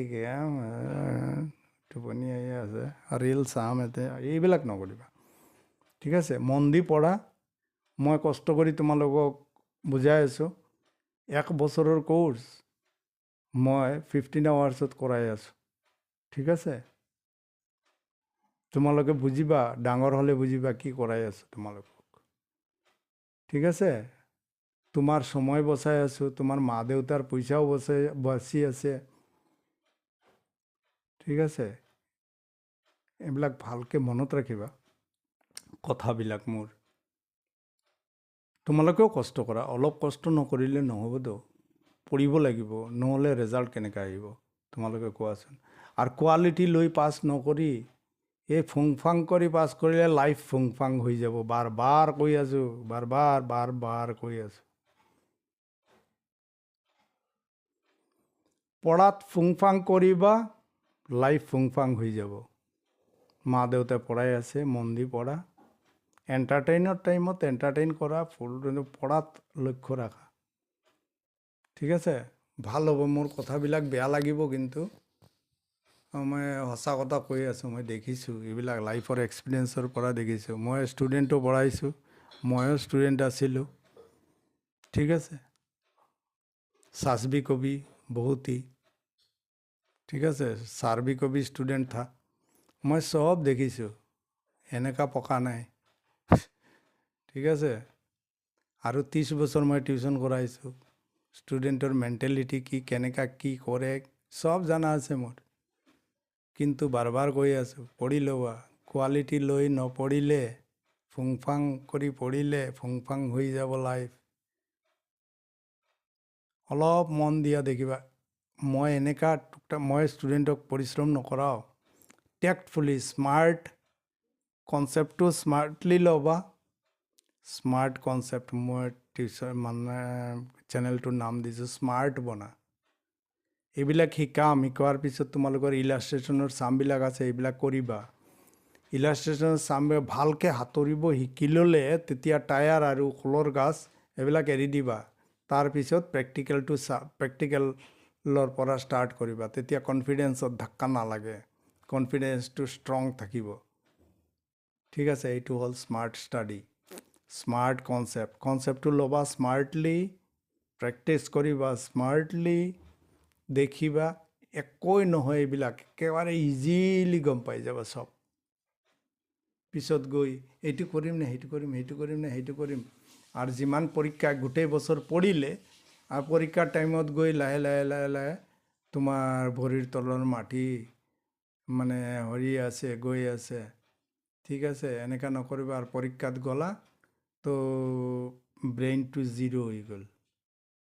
টোপনি আহি আছে ৰিল চাম এইবিলাক নকৰিবা, ঠিক আছে? মন দি পঢ়া। মই কষ্ট কৰি তোমালোকক বুজাই আছোঁ। 1 বছৰৰ কোৰ্চ মই 15 আৱাৰ্ছত কৰাই আছোঁ, ঠিক আছে? তোমালোকে বুজিবা, ডাঙৰ হ'লে বুজিবা কি কৰাই আছোঁ তোমালোকক, ঠিক আছে? তোমাৰ সময় বচাই আছোঁ, তোমাৰ মা দেউতাৰ পইচাও বাচি আছে, ঠিক আছে? এইবিলাক ভালকৈ মনত ৰাখিবা কথাবিলাক মোৰ। তোমালোকেও কষ্ট কৰা, অলপ কষ্ট নকৰিলে নহ'বতো, পঢ়িব লাগিব, নহ'লে ৰেজাল্ট কেনেকৈ আহিব তোমালোকে কোৱাচোন? আৰু কোৱালিটি লৈ পাছ নকৰি এই ফুংফাং কৰি পাছ কৰিলে লাইফ ফুংফাং হৈ যাব। বাৰ কৈ আছোঁ, বাৰ কৈ আছোঁ। পঢ়াত ফুংফাং কৰিবা, লাইফ ফুংফাং হৈ যাব। মা দেউতাই পঢ়াই আছে, মন দি পঢ়া। এণ্টাৰটেইনৰ টাইমত এণ্টাৰটেইন কৰা, পঢ়াত লক্ষ্য ৰাখা, ঠিক আছে? ভাল হ'ব। মোৰ কথাবিলাক বেয়া লাগিব কিন্তু মই সঁচা কথা কৈ আছোঁ। মই দেখিছোঁ এইবিলাক লাইফৰ এক্সপিৰিয়েঞ্চৰ পৰা দেখিছোঁ। মই ষ্টুডেণ্টো পঢ়াইছোঁ, ময়ো ষ্টুডেণ্ট আছিলোঁ, ঠিক আছে? সাচ ভি কবি বহুত হি, ঠিক আছে? ছাৰ ভি কবি ষ্টুডেণ্ট থা। মই চব দেখিছোঁ, এনেকুৱা পকা নাই, ঠিক আছে? আৰু 30 বছৰ মই টিউশ্যন কৰাইছোঁ। ষ্টুডেণ্টৰ মেণ্টেলিটি কি, কেনেকুৱা কি কৰে চব জানা আছে মোৰ। কিন্তু বাৰ কৈ আছোঁ, পঢ়ি ল'বা। কোৱালিটি লৈ নপঢ়িলে, ফুংফাং কৰি পঢ়িলে ফুংফাং হৈ যাব লাইফ। অলপ মন দিয়া দেখিবা। মই মই ষ্টুডেণ্টক পৰিশ্ৰম নকৰাওঁ। টেক্টফুলি স্মাৰ্ট কনচেপ্টটো স্মাৰ্টলি ল'বা। স্মাৰ্ট কনচেপ্ট মই চেনেলটোৰ নাম দিছোঁ স্মাৰ্ট বনা। এইবিলাক শিকোৱাৰ পিছত তোমালোকৰ ইলাষ্ট্ৰেশ্যনৰ চামবিলাক আছে, এইবিলাক কৰিবা। ইলাষ্ট্ৰেশ্যনৰ চাম ভালকৈ সাঁতুৰিব শিকি ল'লে তেতিয়া টায়াৰ আৰু খোলৰ গাছ এইবিলাক এৰি দিবা। তাৰপিছত প্ৰেক্টিকেলৰ পৰা ষ্টাৰ্ট কৰিবা। তেতিয়া কনফিডেঞ্চত ধাক্কা নালাগে, কনফিডেঞ্চটো ষ্ট্ৰং থাকিব, ঠিক আছে? এইটো হ'ল স্মাৰ্ট ষ্টাডি, স্মাৰ্ট কনচেপ্টটো ল'বা স্মাৰ্টলি, প্ৰেক্টিছ কৰিবা স্মাৰ্টলি, দেখিবা একোৱে নহয়। এইবিলাক একেবাৰে ইজিলি গম পাই যাবা চব। পিছত গৈ এইটো কৰিম নে সেইটো কৰিম, সেইটো কৰিম নে সেইটো কৰিম। আৰু যিমান পৰীক্ষা গোটেই বছৰ পঢ়িলে আৰু পৰীক্ষাৰ টাইমত গৈ লাহে লাহে তোমাৰ ভৰিৰ তলৰ মাটি মানে গৈ আছে, ঠিক আছে? এনেকুৱা নকৰিবা। আৰু পৰীক্ষাত গ'লা তো ব্ৰেইনটো জিৰ' হৈ গ'ল,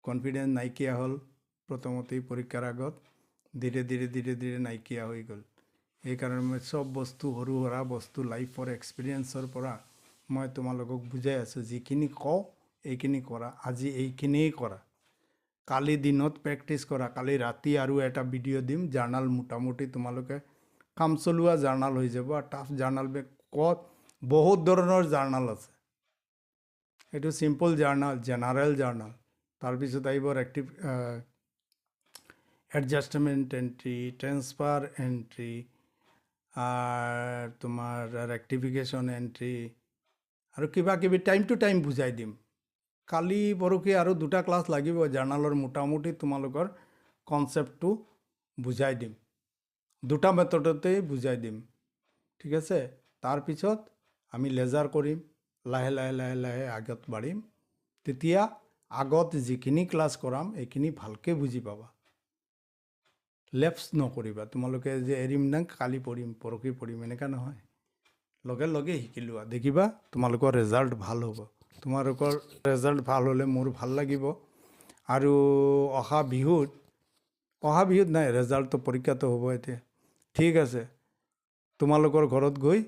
কনফিডেঞ্চ নাইকিয়া হ'ল। প্ৰথমতেই পৰীক্ষাৰ আগত ধীৰে ধীৰে নাইকিয়া হৈ গ'ল। সেইকাৰণে মই চব বস্তু সৰু সুৰা বস্তু লাইফৰ এক্সপিৰিয়েঞ্চৰ পৰা মই তোমালোকক বুজাই আছোঁ। যিখিনি কওঁ এইখিনি কৰা, আজি এইখিনিয়ে কৰা। কালি দিনত প্ৰেক্টিছ কৰা, কালি ৰাতি আৰু এটা ভিডিঅ' দিম। জাৰ্নাল মোটামুটি তোমালোকে কাম চলোৱা জাৰ্নাল হৈ যাব। আৰু টাফ জাৰ্নাল ক'ত বহুত ধৰণৰ জাৰ্নাল আছে। এইটো চিম্পল জাৰ্নাল, জেনাৰেল জাৰ্নাল। তাৰপিছত আহিব এডজাষ্টমেণ্ট এণ্ট্ৰি, ট্ৰেন্সফাৰ এণ্ট্ৰি, তোমাৰ ৰেক্টিফিকেশ্যন এণ্ট্ৰি আৰু কিবা কিবি টাইম টু টাইম বুজাই দিম। কালি পৰহি আৰু 2টা ক্লাছ লাগিব জাৰ্নালৰ। মোটামুটি তোমালোকৰ কনচেপ্টটো বুজাই দিম, 2টা মেথডতেই বুজাই দিম, ঠিক আছে? তাৰপিছত আমি লেজাৰ কৰিম, লাহে লাহে আগত বাঢ়িম। তেতিয়া আগত যিখিনি ক্লাছ কৰাম এইখিনি ভালকৈ বুজি পাবা। লেপছ নকৰিবা। তোমালোকে যে এৰিম না, কালি পঢ়িম পৰহি পঢ়িম এনেকুৱা নহয়। লগে লগে শিকি লোৱা, দেখিবা তোমালোকৰ ৰেজাল্ট ভাল হ'ব। তোমালোকৰ ৰেজাল্ট ভাল হ'লে মোৰ ভাল লাগিব। আৰু অহা বিহুত নাই, ৰেজাল্টটো পৰীক্ষাটো হ'ব এতিয়া, ঠিক আছে? তোমালোকৰ ঘৰত গৈ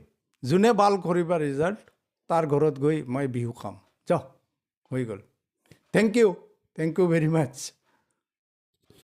যোনে ভাল কৰিবা ৰিজাল্ট তাৰ ঘৰত গৈ মই বিহু খাম। যাওঁ, হৈ গ'ল। Thank you very much.